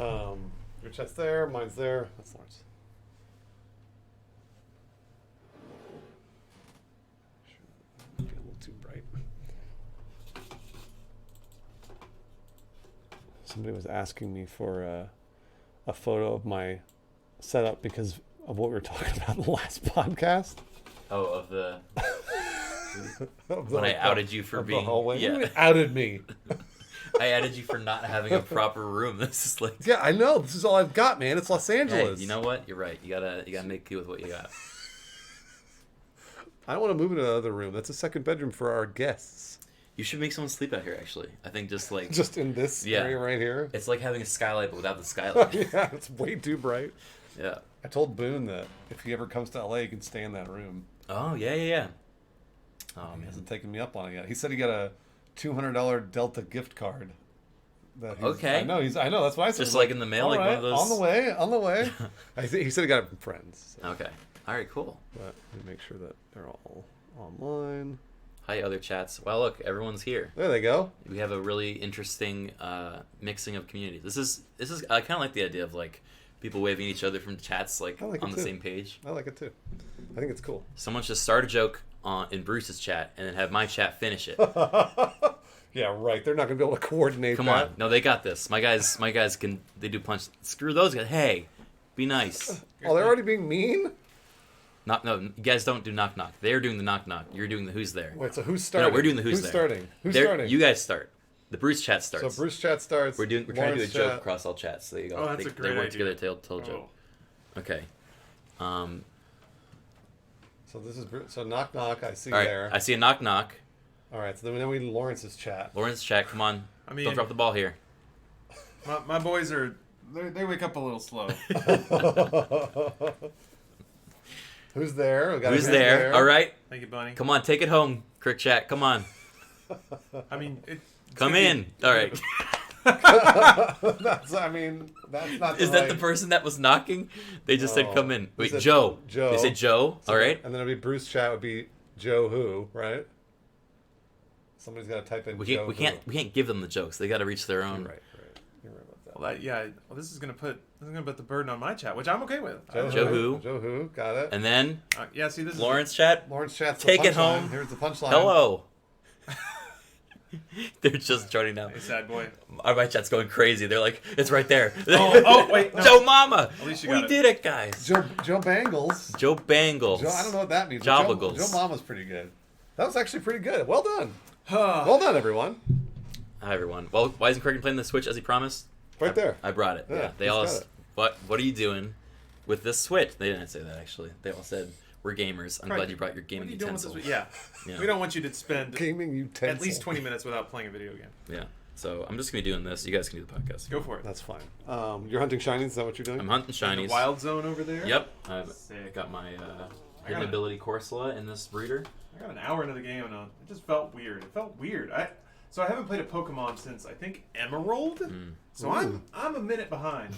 Your chat's there. Mine's there. That's Lawrence. Get a little too bright. Somebody was asking me for a photo of my setup because of what we were talking about in the last podcast. Oh, of the when I outed you for being You outed me. I outed you for not having a proper room. This is like I know. This is all I've got, man. It's Los Angeles. Hey, you know what? You're right. You gotta make do with what you got. I don't want to move into another room. That's a second bedroom for our guests. You should make someone sleep out here. Actually, I think just in this area right here. It's like having a skylight but without the skylight. Yeah, it's way too bright. Yeah. I told Boone that if he ever comes to LA, he can stay in that room. Oh yeah. Oh He man. hasn't taken me up on it yet. He said he got a $200 Delta gift card. Okay. I know. That's what I said. Just like in the mail, all like right, one of those. On the way. He said he got it from friends. So. Okay. All right. Cool. But let me make sure that they're all online. Hi, other chats. Well, look, everyone's here. There they go. We have a really interesting mixing of communities. This is I kind of like the idea of like people waving at each other from chats like on the same page. I like it too. I think it's cool. Someone should start a joke in Bruce's chat and then have my chat finish it. Yeah, right. They're not going to be able to coordinate. Come on, no, they got this. My guys can. They do punch. Screw those guys. Hey, be nice. Oh, they're already being mean. No, you guys don't do knock knock. They're doing the knock knock. You're doing the who's there. Wait, so who's starting? No, we're doing the who's there. Starting? Who's starting? You guys start. The Bruce chat starts. So Bruce chat starts. We're trying to do a joke across all chats. So you go. Oh, that's a great They work idea. together to tell a joke. Okay. So this is so knock knock. I see all right, there. I see a knock knock. All right. So then we Lawrence's chat. Lawrence's chat. Come on. I mean, don't drop the ball here. My boys are they wake up a little slow. Who's there? Who's there? All right. Thank you, Bunny. Come on, take it home, Crick Chat. Come on. I mean, come in. All right. that's not. Is that the person that was knocking? They just said, "Come in." Wait, Joe. They said Joe. So all right. And then it'll be Bruce chat would be Joe who, right? Somebody's got to type in. We Joe can't give them the jokes. They got to reach their own. You're right about that. Well, this is gonna put the burden on my chat, which I'm okay with. Joe who? Joe who? Got it. And then See, this Lawrence chat. Lawrence chat's Take the it home. Here's the punchline. Hello. They're just joining now. Hey, sad boy. My chat's going crazy. They're like, it's right there. Wait, no. Joe Mama. At least you We got did it, guys. Joe Bangles. Joe Bangles. I don't know what that means. Jobbagles. Joe Mama's pretty good. That was actually pretty good. Well done. Well done, everyone. Hi, everyone. Well, why isn't Criken playing the Switch as he promised? Right there. I brought it. Yeah. They all asked, what are you doing with this Switch? They didn't say that, actually. They all said, we're gamers. I'm glad you brought your gaming utensil. Yeah. We don't want you to spend gaming utensil. At least 20 minutes without playing a video game. Yeah. So I'm just going to be doing this. You guys can do the podcast. Go for it. That's fine. You're hunting shinies? Is that what you're doing? I'm hunting shinies. In the wild zone over there? Yep. I've got my hidden ability Corsola in this breeder. I got an hour into the game and it just felt weird. It felt weird. So I haven't played a Pokemon since, I think, Emerald? So I'm a minute behind.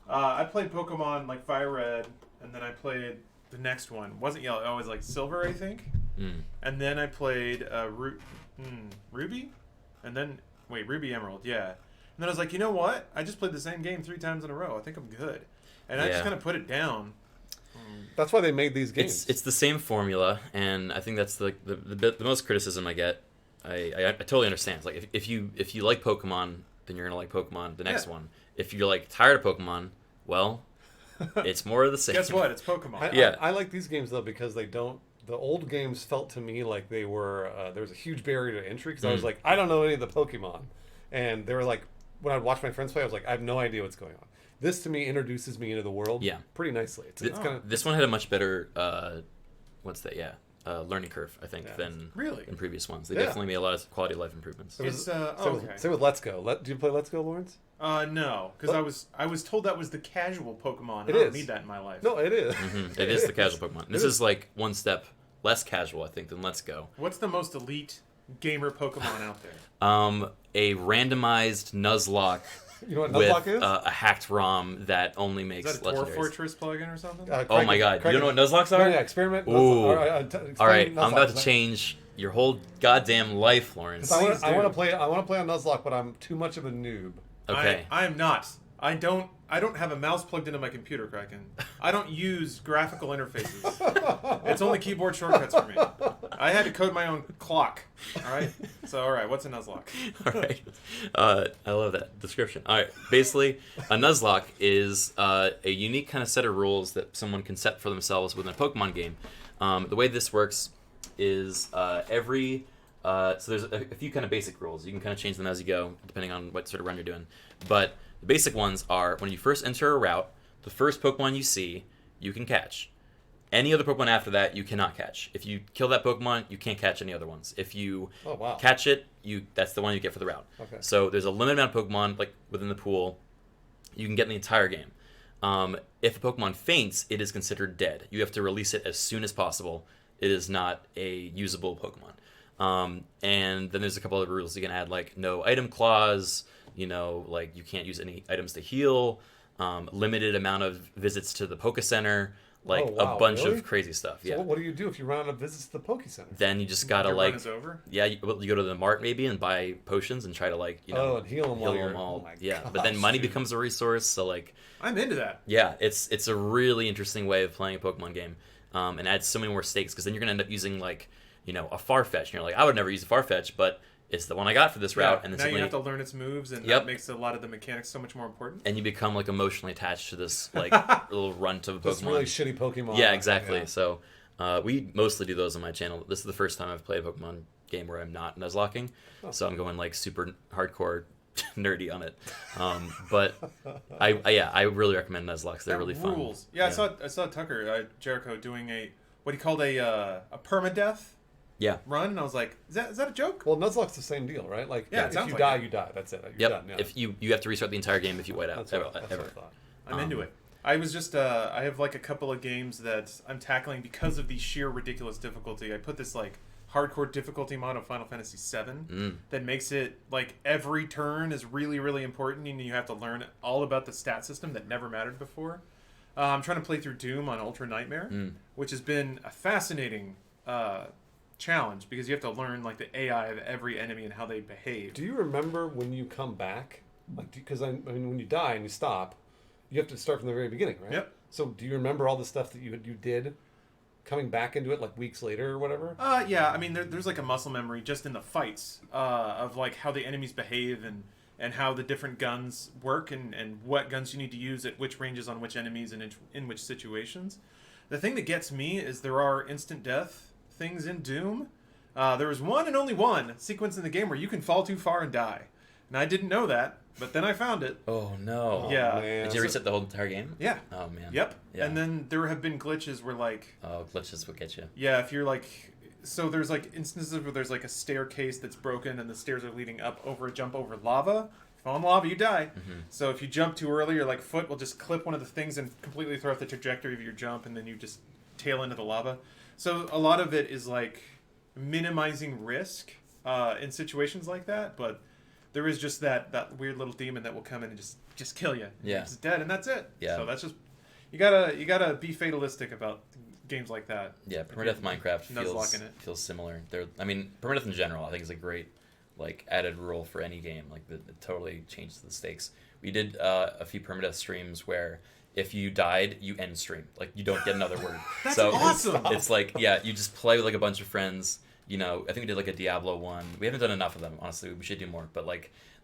I played Pokemon like Fire Red, and then I played the next one. Wasn't yellow. It was like Silver, I think. And then I played Ruby? And then, Ruby Emerald, yeah. And then I was like, you know what? I just played the same game 3 times in a row. I think I'm good. And I just kind of put it down. That's why they made these games. It's the same formula, and I think that's the most criticism I get. I totally understand. It's like if you like Pokemon, then you're gonna like Pokemon. The next one. If you're like tired of Pokemon, well, it's more of the same. Guess what? It's Pokemon. I like these games though because they don't. The old games felt to me like they were there was a huge barrier to entry because I was like, I don't know any of the Pokemon, and they were like, when I'd watch my friends play, I was like, I have no idea what's going on. This to me introduces me into the world pretty nicely. It's kind of, this one had a much better learning curve, I think, than previous ones. They definitely made a lot of quality of life improvements. Same with Let's Go. Do you play Let's Go, Lawrence? No, because I was told that was the casual Pokemon. I don't need that in my life. No, it is. It is the casual Pokemon. This is like one step less casual, I think, than Let's Go. What's the most elite gamer Pokemon out there? A randomized Nuzlocke. You know what with Nuzlocke is? A hacked ROM that only makes is that a Dwarf legendaries. Fortress plugin or something? Oh my god. You don't know what Nuzlocks are? Yeah, experiment. Ooh. Alright, Nuzlocke. I'm about to change your whole goddamn life, Lawrence. I want to play on Nuzlocke, but I'm too much of a noob. Okay. I am not. I don't have a mouse plugged into my computer, Criken. I don't use graphical interfaces. It's only keyboard shortcuts for me. I had to code my own clock. All right. So all right, what's a Nuzlocke? All right. I love that description. All right. Basically, a Nuzlocke is a unique kind of set of rules that someone can set for themselves within a Pokemon game. The way this works is so there's a few kind of basic rules. You can kind of change them as you go, depending on what sort of run you're doing. But the basic ones are when you first enter a route, the first Pokemon you see, you can catch. Any other Pokemon after that, you cannot catch. If you kill that Pokemon, you can't catch any other ones. If you catch it, that's the one you get for the route. Okay. So there's a limited amount of Pokemon like within the pool you can get in the entire game. If a Pokemon faints, it is considered dead. You have to release it as soon as possible. It is not a usable Pokemon. And then there's a couple other rules you can add, like no item clause. Like you can't use any items to heal. Limited amount of visits to the Poke Center. Like a bunch of crazy stuff. So what do you do if you run out of visits to the Poke Center? Then you just gotta Your run is over? Yeah, you go to the mart maybe and buy potions and try to and heal them all. Oh my yeah, gosh, but then money becomes a resource. So I'm into that. Yeah, it's a really interesting way of playing a Pokemon game, and adds so many more stakes because then you're gonna end up using a Farfetch, and you're like, I would never use a Farfetch, but it's the one I got for this route, and now you have to learn its moves, and that makes a lot of the mechanics so much more important. And you become emotionally attached to this little runt of a Pokemon. This really shitty Pokemon. Yeah, exactly. Yeah. So we mostly do those on my channel. This is the first time I've played a Pokemon game where I'm not Nuzlocking, so I'm going super hardcore nerdy on it. But I really recommend Nuzlocks. They're really fun. Rules. Yeah, I saw Tucker Jericho doing what he called a permadeath. Yeah. Run, and I was like, is that a joke? Well, Nuzlocke's the same deal, right? If you die, you die. That's it. You're done. Yeah. If you have to restart the entire game if you white out. That's what I thought. I'm into it. I was just I have a couple of games that I'm tackling because of the sheer ridiculous difficulty. I put this hardcore difficulty mod of Final Fantasy VII that makes it every turn is really, really important, and you have to learn all about the stat system that never mattered before. I'm trying to play through Doom on Ultra Nightmare, which has been a fascinating challenge because you have to learn the AI of every enemy and how they behave. Do you remember when you come back? Because when you die and you stop, you have to start from the very beginning, right? Yep. So do you remember all the stuff that you did coming back into it weeks later or whatever? Yeah. I mean, there's a muscle memory just in the fights of how the enemies behave and how the different guns work and what guns you need to use at which ranges on which enemies and in which situations. The thing that gets me is there are instant death things in Doom. There was one and only one sequence in the game where you can fall too far and die. And I didn't know that, but then I found it. Oh, no. Yeah. Did you reset the whole entire game? Yeah. Oh, man. Yep. Yeah. And then there have been glitches where Oh, glitches will get you. Yeah, if you're so there's instances where there's a staircase that's broken and the stairs are leading up over a jump over lava. If you fall in lava, you die. Mm-hmm. So if you jump too early, your foot will just clip one of the things and completely throw off the trajectory of your jump, and then you just tail into the lava. So a lot of it is minimizing risk in situations like that, but there is just that weird little demon that will come in and just kill you. Yeah. It's dead, and that's it. Yeah. So that's just you gotta be fatalistic about games like that. Yeah, permadeath Minecraft feels similar. Permadeath in general I think is a great added rule for any game. It totally changes the stakes. We did a few permadeath streams where if you died, you end stream. You don't get another word. That's so awesome. It's you just play with a bunch of friends. I think we did a Diablo one. We haven't done enough of them, honestly. We should do more. But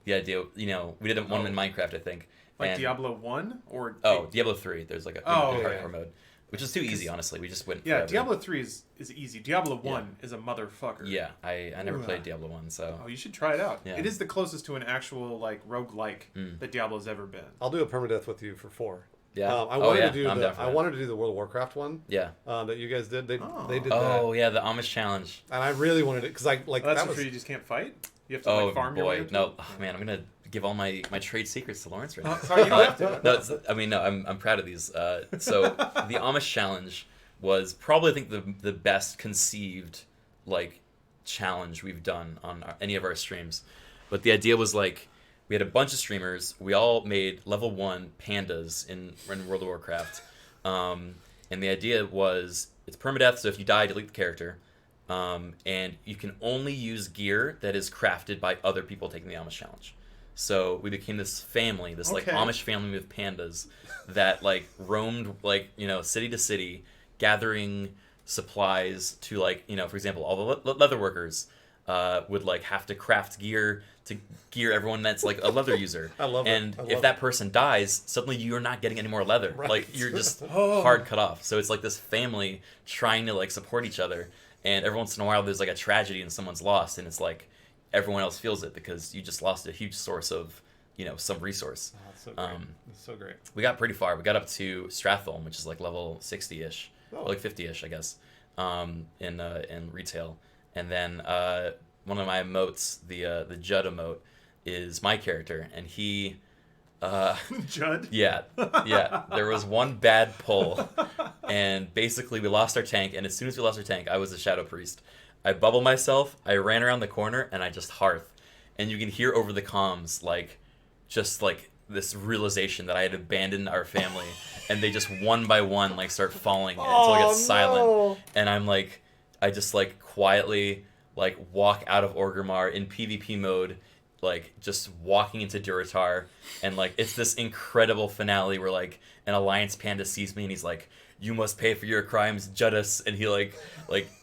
the idea, we did one in Minecraft, I think. Diablo 1 or Diablo 3. There's a hardcore mode, which is too easy, honestly. We just went. Yeah, forever. Diablo 3 is easy. Diablo 1 is a motherfucker. Yeah, I never played Diablo 1, so. Oh, you should try it out. Yeah. It is the closest to an actual roguelike that Diablo's ever been. I'll do a permadeath with you for 4. Yeah. I wanted to do the World of Warcraft one. Yeah. That you guys did. They did that. Oh yeah, the Amish challenge. And I really wanted it because that's where you just can't fight. You have to farm your way up to no, man, I'm gonna give all my trade secrets to Lawrence right now. Sorry, you don't have to. No, I'm proud of these. So the Amish challenge was probably I think the best conceived challenge we've done on any of our streams. But the idea was we had a bunch of streamers. We all made level 1 pandas in World of Warcraft. And the idea was it's permadeath, so if you die, delete the character. And you can only use gear that is crafted by other people taking the Amish challenge. So we became this family, this like Amish family with pandas that like roamed like, you know, city to city, gathering supplies to like, you know, for example, all the leather workers would like have to craft gear to gear everyone that's like a leather user. I love it. And I love if that person dies, suddenly you're not getting any more leather. Right. Like you're just hard cut off. So it's like this family trying to like support each other. And every once in a while there's like a tragedy and someone's lost, and it's like everyone else feels it because you just lost a huge source of, you know, some resource. Oh, that's so great. That's so great. We got pretty far. We got up to Stratholme, which is like level 60-ish, Oh. or like 50-ish, I guess, in retail. And then one of my emotes, the Judd emote, is my character, and he. Judd? Yeah. There was one bad pull, and basically we lost our tank, and as soon as we lost our tank, I was a Shadow Priest. I bubble myself, I ran around the corner, and I just hearth. And you can hear over the comms, like, just, like, this realization that I had abandoned our family, and they just one by one, like, start falling until it gets silent. And I'm, like, I just, like, quietly, like, walk out of Orgrimmar in PvP mode, like, just walking into Durotar, and, like, it's this incredible finale where, like, an Alliance Panda sees me, and he's like, "You must pay for your crimes, Judas," and he, like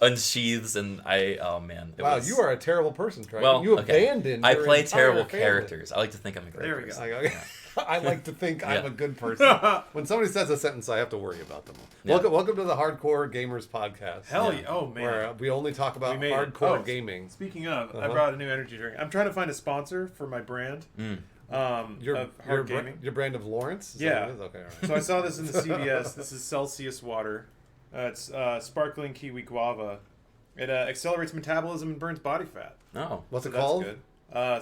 unsheathes, and oh, man. Wow, you are a terrible person, Criken. Well, you okay. abandoned I your play entire terrible family. characters. I like to think I'm a great There we go. person. I like to think I'm Yeah. a good person. When somebody says a sentence, I have to worry about them. Yeah. Welcome to the Hardcore Gamers Podcast. Hell yeah. Oh, man. Where we only talk about We made it. hardcore Oh, gaming. Speaking of, I Uh-huh. brought a new energy drink. I'm trying to find a sponsor for my brand. Of hard gaming. Your brand of Lawrence? Is Yeah. that what it is? Okay, all right. So I saw this in the CVS. This is Celsius water. It's sparkling kiwi guava. It accelerates metabolism and burns body fat. Oh. What's So it that's called? good.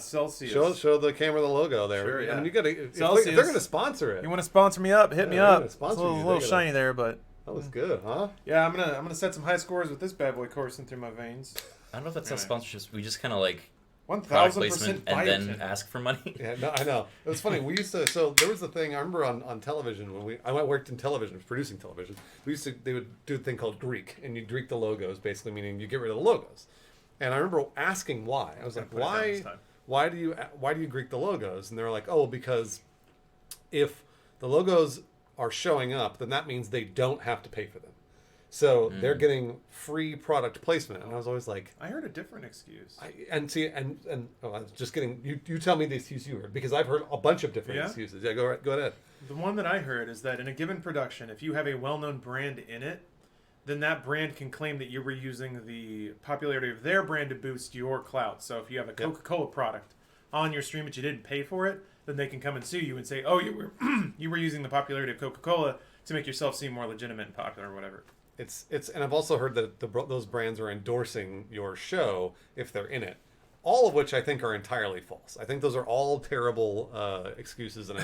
Celsius. Show the camera the logo there. Sure, yeah. I mean, you gotta. If Celsius. they're gonna sponsor it. You want to sponsor me up? Hit me Yeah, up. yeah, It's a sponsor little, you. little They gotta- shiny there, but That was good, huh? yeah, I'm gonna set some high scores with this bad boy coursing through my veins. I don't know if that's not Anyway. sponsorships. We just kind of like product 1,000% placement and biotin. then ask for money. Yeah, no, I know. It was funny. We used to. So there was a thing. I remember on television when I worked in television, producing television. They would do a thing called Greek, and you Greek the logos, basically meaning you get rid of the logos. And I remember asking why. I was like, Put it down this why time. why do you Greek the logos? And they were like, oh, because if the logos are showing up, then that means they don't have to pay for them. So they're getting free product placement. And I was always like, I heard a different excuse. I was just kidding. You tell me the excuse you heard, because I've heard a bunch of different Yeah? excuses. Yeah, go ahead. The one that I heard is that in a given production, if you have a well-known brand in it, then that brand can claim that you were using the popularity of their brand to boost your clout. So if you have a Coca-Cola product on your stream but you didn't pay for it, then they can come and sue you and say, "Oh, you were using the popularity of Coca-Cola to make yourself seem more legitimate and popular or whatever." It's and I've also heard that those brands are endorsing your show if they're in it. All of which I think are entirely false. I think those are all terrible excuses, and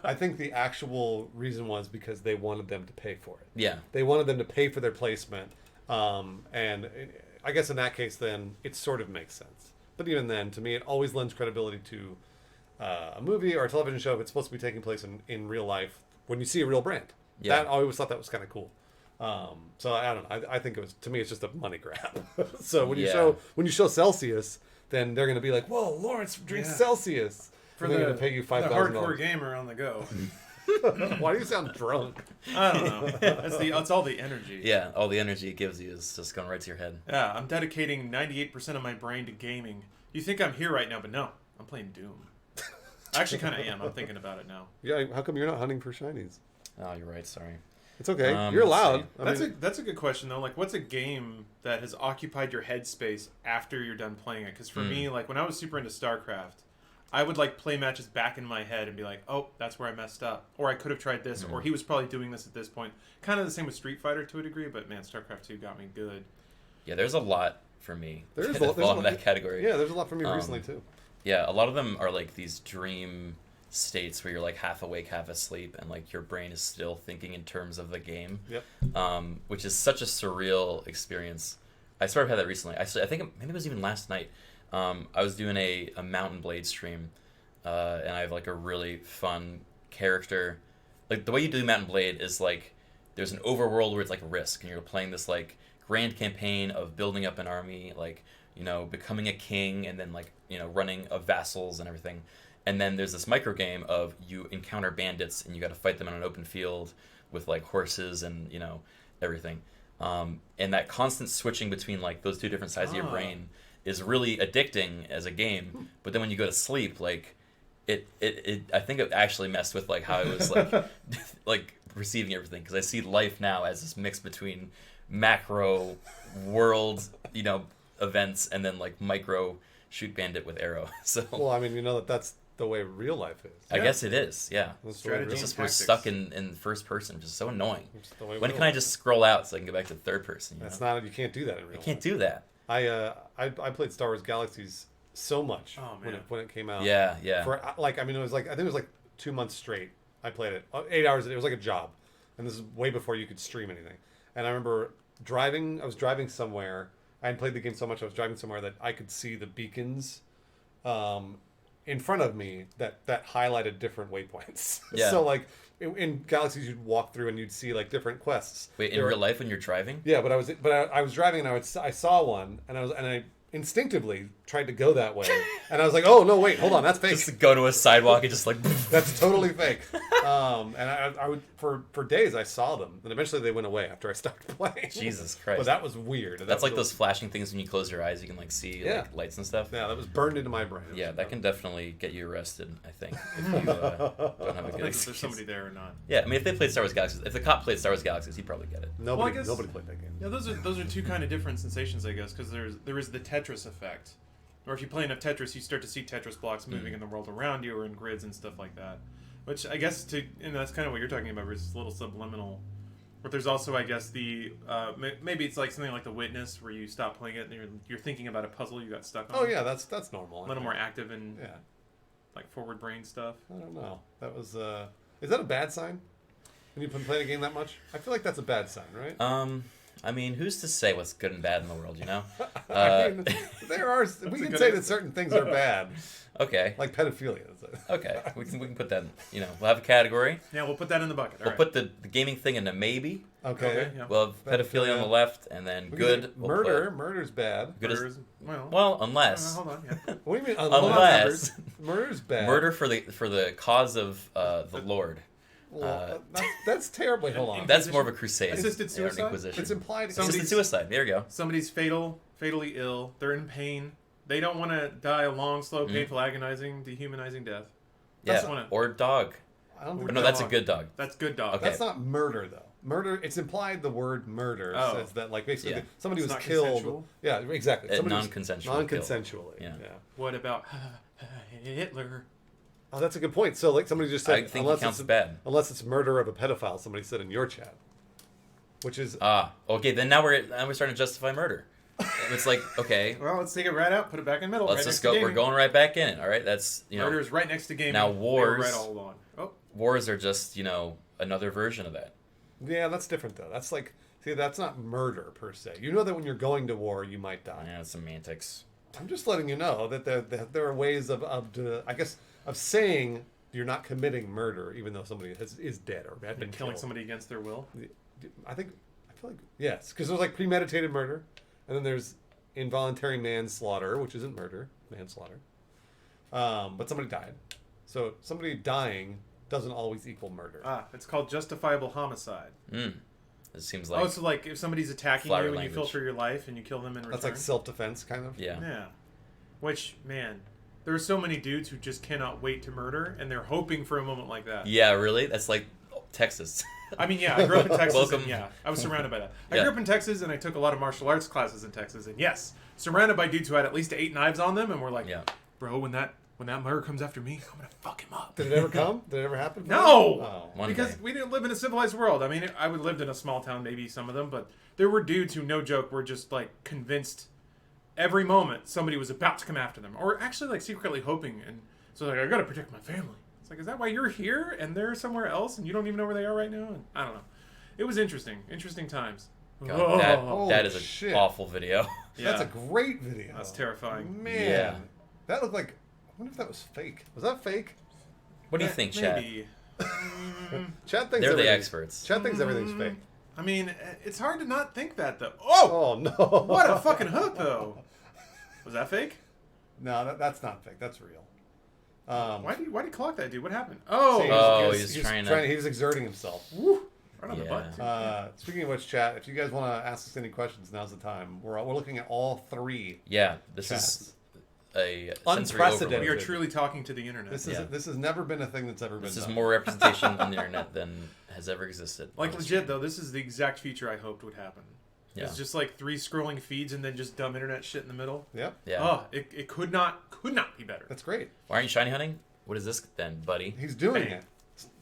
I think the actual reason was because they wanted them to pay for it. Yeah. They wanted them to pay for their placement, and I guess in that case, then it sort of makes sense. But even then, to me, it always lends credibility to a movie or a television show if it's supposed to be taking place in real life when you see a real brand. Yeah. That I always thought that was kind of cool. So I don't know. I think it was, to me, it's just a money grab. So when you show Celsius, then they're going to be like, "Whoa, Lawrence drinks Celsius." For And they're the, going to pay you the $5,000. hardcore gamer on the go. Why do you sound drunk? I don't know. That's all the energy. Yeah, all the energy it gives you is just going right to your head. Yeah, I'm dedicating 98% of my brain to gaming. You think I'm here right now, but no, I'm playing Doom. I actually kind of am. I'm thinking about it now. Yeah, how come you're not hunting for shinies? Oh, you're right. Sorry. It's okay. let's You're allowed. see. That's a good question though. Like, what's a game that has occupied your headspace after you're done playing it? Because for me, like when I was super into StarCraft, I would like play matches back in my head and be like, "Oh, that's where I messed up," or "I could have tried this," or "He was probably doing this at this point." Kind of the same with Street Fighter to a degree, but man, StarCraft 2 got me good. Yeah, there's a lot for me. There's that fall in that category. Yeah, there's a lot for me recently too. Yeah, a lot of them are like these dream states where you're like half awake, half asleep, and like your brain is still thinking in terms of the game. Yep. Which is such a surreal experience. I sort of had that recently. I think maybe it was even last night. I was doing a Mountain Blade stream, and I have like a really fun character. Like the way you do Mountain Blade is like there's an overworld where it's like Risk, and you're playing this like grand campaign of building up an army, like, you know, becoming a king, and then like, you know, running of vassals and everything. And then there's this micro game of you encounter bandits and you got to fight them in an open field with like horses and everything. And that constant switching between like those two different sides of your brain is really addicting as a game. But then when you go to sleep, like it I think it actually messed with like how I was like like perceiving everything, because I see life now as this mix between macro world events and then like micro shoot bandit with arrow. So well, I mean, that's the way real life is. I guess it is, yeah. That's the way Strategy real- It's just we're tactics. stuck in first person, which is so annoying. it's the way When real can I life just scroll out so I can go back to third person? That's not. You can't do that in real I can't life. do that. I played Star Wars Galaxies so much Oh, when man. it came out. Yeah. For like, I mean, it was like, I think it was like 2 months straight. I played it 8 hours. It was like a job, and this is way before you could stream anything. And I remember driving. I was driving somewhere. I had played the game so much. I was driving somewhere that I could see the beacons in front of me that highlighted different waypoints. Yeah. So like in Galaxies, you'd walk through and you'd see like different quests. Wait, in There were- real life when you're driving? Yeah, but I was driving and I saw one and I instinctively tried to go that way, and I was like, oh no, wait, hold on, that's fake. Just to go to a sidewalk and just like That's totally fake. And I would for days I saw them, and eventually they went away after I stopped playing. Jesus Christ. But that was weird. That's like those flashing things when you close your eyes, you can like see Yeah. like lights and stuff. Yeah, that was burned into my brain. Yeah, that can definitely get you arrested, I think, if you don't have a good Depends if excuse. there's somebody there or not. Yeah, I mean, if they played Star Wars Galaxies, if the cop played Star Wars Galaxies, he'd probably get it. Nobody Well, I guess- nobody played that game. Yeah, those are two kind of different sensations, I guess, because there is the Tetris effect, or if you play enough Tetris, you start to see Tetris blocks moving in the world around you or in grids and stuff like that. Which I guess that's kind of what you're talking about, where it's a little subliminal. But there's also, I guess, the maybe it's like something like The Witness, where you stop playing it and you're thinking about a puzzle you got stuck on. Oh yeah, that's normal. A little more active and Yeah, like forward brain stuff. I don't know. That was is that a bad sign? When you've been playing a game that much, I feel like that's a bad sign, right? I mean, who's to say what's good and bad in the world, I mean, there are. We a can good say that answer. certain things are bad, Okay. like pedophilia. Okay. We can put that, we'll have a category. Yeah, we'll put that in the bucket. We'll put the gaming thing in a maybe. Okay. yeah. We'll have pedophilia on the left, and then good. we'll Murder. put- Murder's bad. Good is, Murder's- well, unless hold on. Yeah. What do you mean? Unless- murder's bad. murder for the cause of the Lord. Well, that's terrible. Hold on. That's more of a crusade. Assisted or an suicide? Inquisition. It's implied. Assisted suicide. There you go. Somebody's fatally ill. They're in pain. They don't want to die a long, slow, painful, agonizing, dehumanizing death. Yeah. one. Or dog. I don't Or think no, dog. that's a good dog. That's good dog. Okay. that's not murder though. Murder. It's implied. The word murder Oh. says that like basically Yeah. somebody It's was not killed. consensual? Yeah, exactly. Somebody was non-consensual Non-consensually. kill. Yeah. What about Hitler? Oh, that's a good point. So like somebody just said, I think it counts bad. unless it's murder of a pedophile. Somebody said in your chat, which is Okay. Then now we're starting to justify murder. It's like, okay, Well, let's take it right out, put it back in the middle. let's right just next to go. We're gaming. going right back in it. All right. That's Murder is right next to gaming. Now They were wars- right all along. Oh, wars are just another version of that. yeah, that's different though. That's like see, that's not murder per se. You know that when you're going to war, you might die. Yeah, semantics. I'm just letting you know that there are ways of I guess of saying you're not committing murder, even though somebody is dead or had been killing killed. somebody against their will. I feel like yes, because there's like premeditated murder, and then there's involuntary manslaughter, which isn't murder, manslaughter. But somebody died, so somebody dying doesn't always equal murder. It's called justifiable homicide. It seems like So like if somebody's attacking flowery you and you language. filter your life and you kill them in return. That's like self-defense, kind of. yeah. Yeah. Which, man, there are so many dudes who just cannot wait to murder, and they're hoping for a moment like that. Yeah, really? That's like Texas. I mean, yeah, I grew up in Texas. Welcome. And, yeah, I was surrounded by that. I Yeah. grew up in Texas, and I took a lot of martial arts classes in Texas. And yes, surrounded by dudes who had at least 8 knives on them, and we're like, Yeah. bro, when that murderer comes after me, I'm gonna fuck him up. Did it ever come? Did it ever happen? for No! you? Oh. One Because day. we didn't live in a civilized world. I mean, I would lived in a small town, maybe some of them, but there were dudes who, no joke, were just like convinced every moment somebody was about to come after them, or actually like secretly hoping. And so like, I gotta protect my family. It's like, is that why you're here and they're somewhere else and you don't even know where they are right now? And I don't know. It was interesting times. God, Oh, that Holy is an shit. awful video. yeah. That's a great video. That's terrifying. Man, Yeah. that looked like. I wonder if that was fake. Was that fake? What do you think, Chad? Maybe. Chad thinks They're the everything- experts. Chad thinks everything's fake. I mean, it's hard to not think that though. Oh, Oh no! what a fucking hook though. Was that fake? No, that's not fake. That's real. Why do you clock that dude? What happened? Oh, he's trying He's exerting himself. Woo. Right on the butt. Speaking of which, chat, if you guys want to ask us any questions, now's the time. We're looking at all 3. Yeah, this chats. is a Unprecedented. We are truly talking to the internet. This has never been a thing that's ever been This done. is more representation on the internet than has ever existed. Like legit though, this is the exact feature I hoped would happen. Yeah. It's just like 3 scrolling feeds and then just dumb internet shit in the middle. Yep. Yeah. Oh, it could not be better. That's great. Why aren't you shiny hunting? What is this then, buddy? He's doing Bang. it.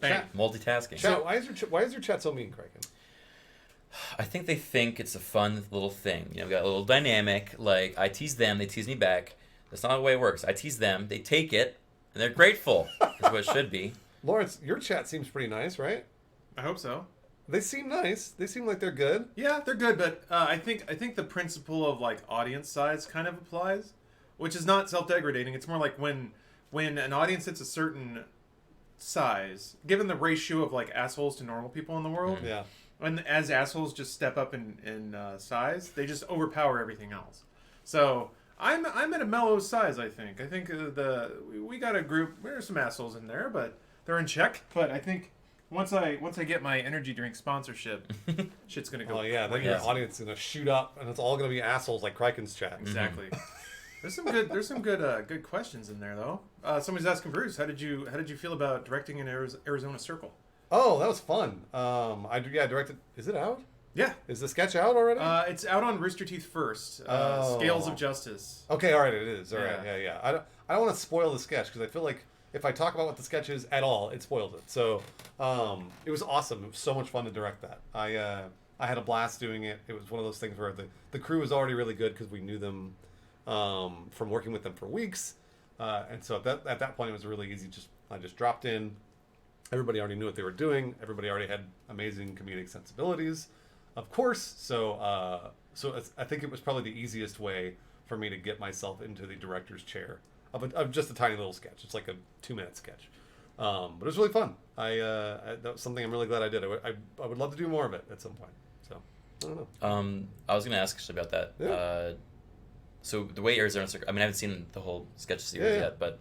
Bang. Chat, Multitasking. chat, why is your chat so mean, Criken? I think they think it's a fun little thing. You know, got a little dynamic. Like, I tease them, they tease me back. That's not the way it works. I tease them, they take it, and they're grateful. That's what it should be. Lawrence, your chat seems pretty nice, right? I hope so. They seem nice. They seem like they're good. Yeah, they're good, but I think the principle of like audience size kind of applies, which is not self-degrading. It's more like when an audience hits a certain size, given the ratio of like assholes to normal people in the world, Yeah. and as assholes just step up in size, they just overpower everything else. So I'm at a mellow size. I think we got a group. There's some assholes in there, but they're in check. But I think once I get my energy drink sponsorship, shit's gonna go. Oh yeah, then your audience is gonna shoot up, and it's all gonna be assholes like Criken's chat. Exactly. There's some good questions in there though. Somebody's asking Bruce, how did you feel about directing in Arizona Circle? Oh, that was fun. I directed. Is it out? Yeah. Is the sketch out already? It's out on Rooster Teeth first. Scales of Justice. Okay, all right, it is. All right, Yeah. yeah. I don't want to spoil the sketch because I feel like if I talk about what the sketch is at all, it spoils it. So it was awesome. It was so much fun to direct that. I had a blast doing it. It was one of those things where the crew was already really good because we knew them from working with them for weeks, and so at that point it was really easy. I just dropped in. Everybody already knew what they were doing. Everybody already had amazing comedic sensibilities, of course. So I think it was probably the easiest way for me to get myself into the director's chair of just a tiny little sketch. It's like a 2-minute sketch, but it was really fun. That was something I'm really glad I did. I would love to do more of it at some point. So I don't know. I was going to ask actually about that. Yeah. So the way Arizona Circle, I mean, I haven't seen the whole sketch series yet, but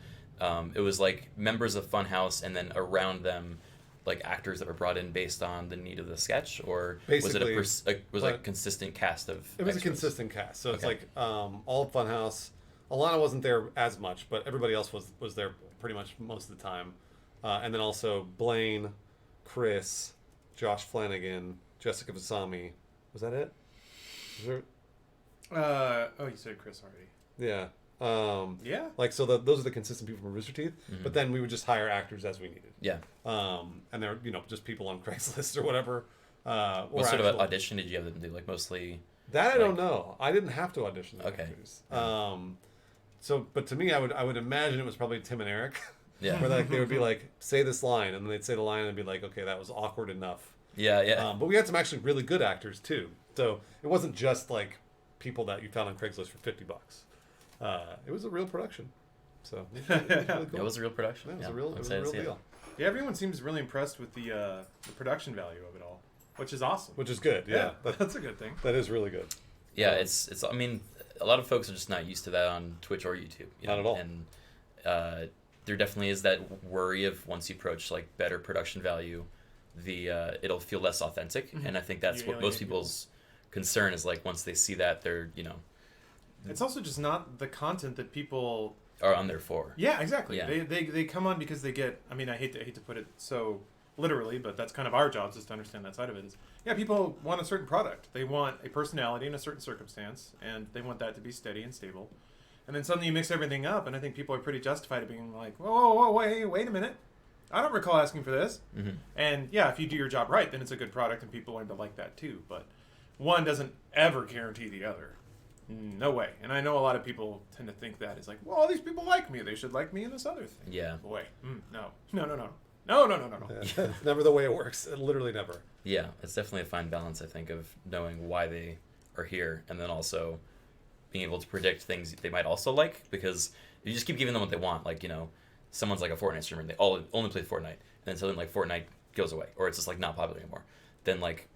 it was like members of Funhouse and then around them, like actors that were brought in based on the need of the sketch, or Basically, was it a consistent cast of? It was extras? a consistent cast, so it's like all of Funhouse. Alana wasn't there as much, but everybody else was there pretty much most of the time, and then also Blaine, Chris, Josh Flanagan, Jessica Vasami. Was that it? Was there... You said Chris already. Yeah. Yeah. Like so, those are the consistent people from Rooster Teeth. Mm-hmm. But then we would just hire actors as we needed. Yeah. And they're just people on Craigslist or whatever. What sort of audition did you have them do? Like mostly. That I don't know. I didn't have to audition the Okay. actors. But to me, I would imagine it was probably Tim and Eric. Yeah. Where they would be like, say this line, and then they'd say the line and be like, okay, that was awkward enough. Yeah. But we had some actually really good actors too. So it wasn't just like people that you found on Craigslist for $50. It was a real production. So it was really cool. It was a real production. Yeah, it was a real deal. Yeah, everyone seems really impressed with the production value of it all, which is awesome. Which is good. Yeah, that's a good thing. That is really good. Yeah, it's. I mean, a lot of folks are just not used to that on Twitch or YouTube. Not at all. And there definitely is that worry of once you approach like better production value, it'll feel less authentic. Mm-hmm. And I think that's what most people's concern is. Like once they see that, they're It's also just not the content that people are on there for. Yeah, exactly. Yeah. They come on because they get. I mean, I hate to put it so literally, but that's kind of our job, is to understand that side of it. Is people want a certain product. They want a personality in a certain circumstance, and they want that to be steady and stable. And then suddenly you mix everything up, and I think people are pretty justified in being like, whoa, wait a minute. I don't recall asking for this. Mm-hmm. And yeah, if you do your job right, then it's a good product, and people learn to like that too. But one doesn't ever guarantee the other. No way. And I know a lot of people tend to think that is like, well, all these people like me. They should like me in this other thing. Yeah. Boy, no. It's never the way it works. Literally never. Yeah, it's definitely a fine balance, I think, of knowing why they are here, and then also being able to predict things they might also like, because if you just keep giving them what they want, like, someone's like a Fortnite streamer, and they only play Fortnite, and then suddenly, like, Fortnite goes away, or it's just, like, not popular anymore. Then, like,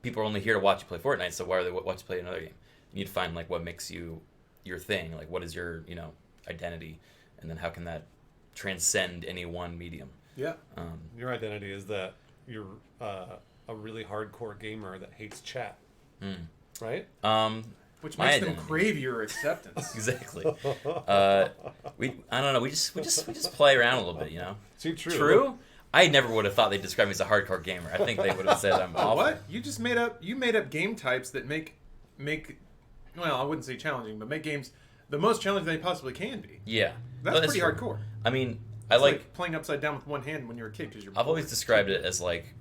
people are only here to watch you play Fortnite, so why are they watch you play another game? You need to find, like, what makes you your thing, like, what is your, identity, and then how can that transcend any one medium. Yeah. Your identity is that you're a really hardcore gamer that hates chat, right? Which My makes them identity. crave your acceptance. Exactly. I don't know. We just play around a little bit, you know. See, true. True. I never would have thought they'd describe me as a hardcore gamer. I think they would have said I'm awful. What? You just made up game types that make well, I wouldn't say challenging, but make games the most challenging they possibly can be. Yeah, That's No, pretty true. hardcore. I mean, It's I like. playing upside down with one hand when you're a kid because you're. I've always bored. described it as like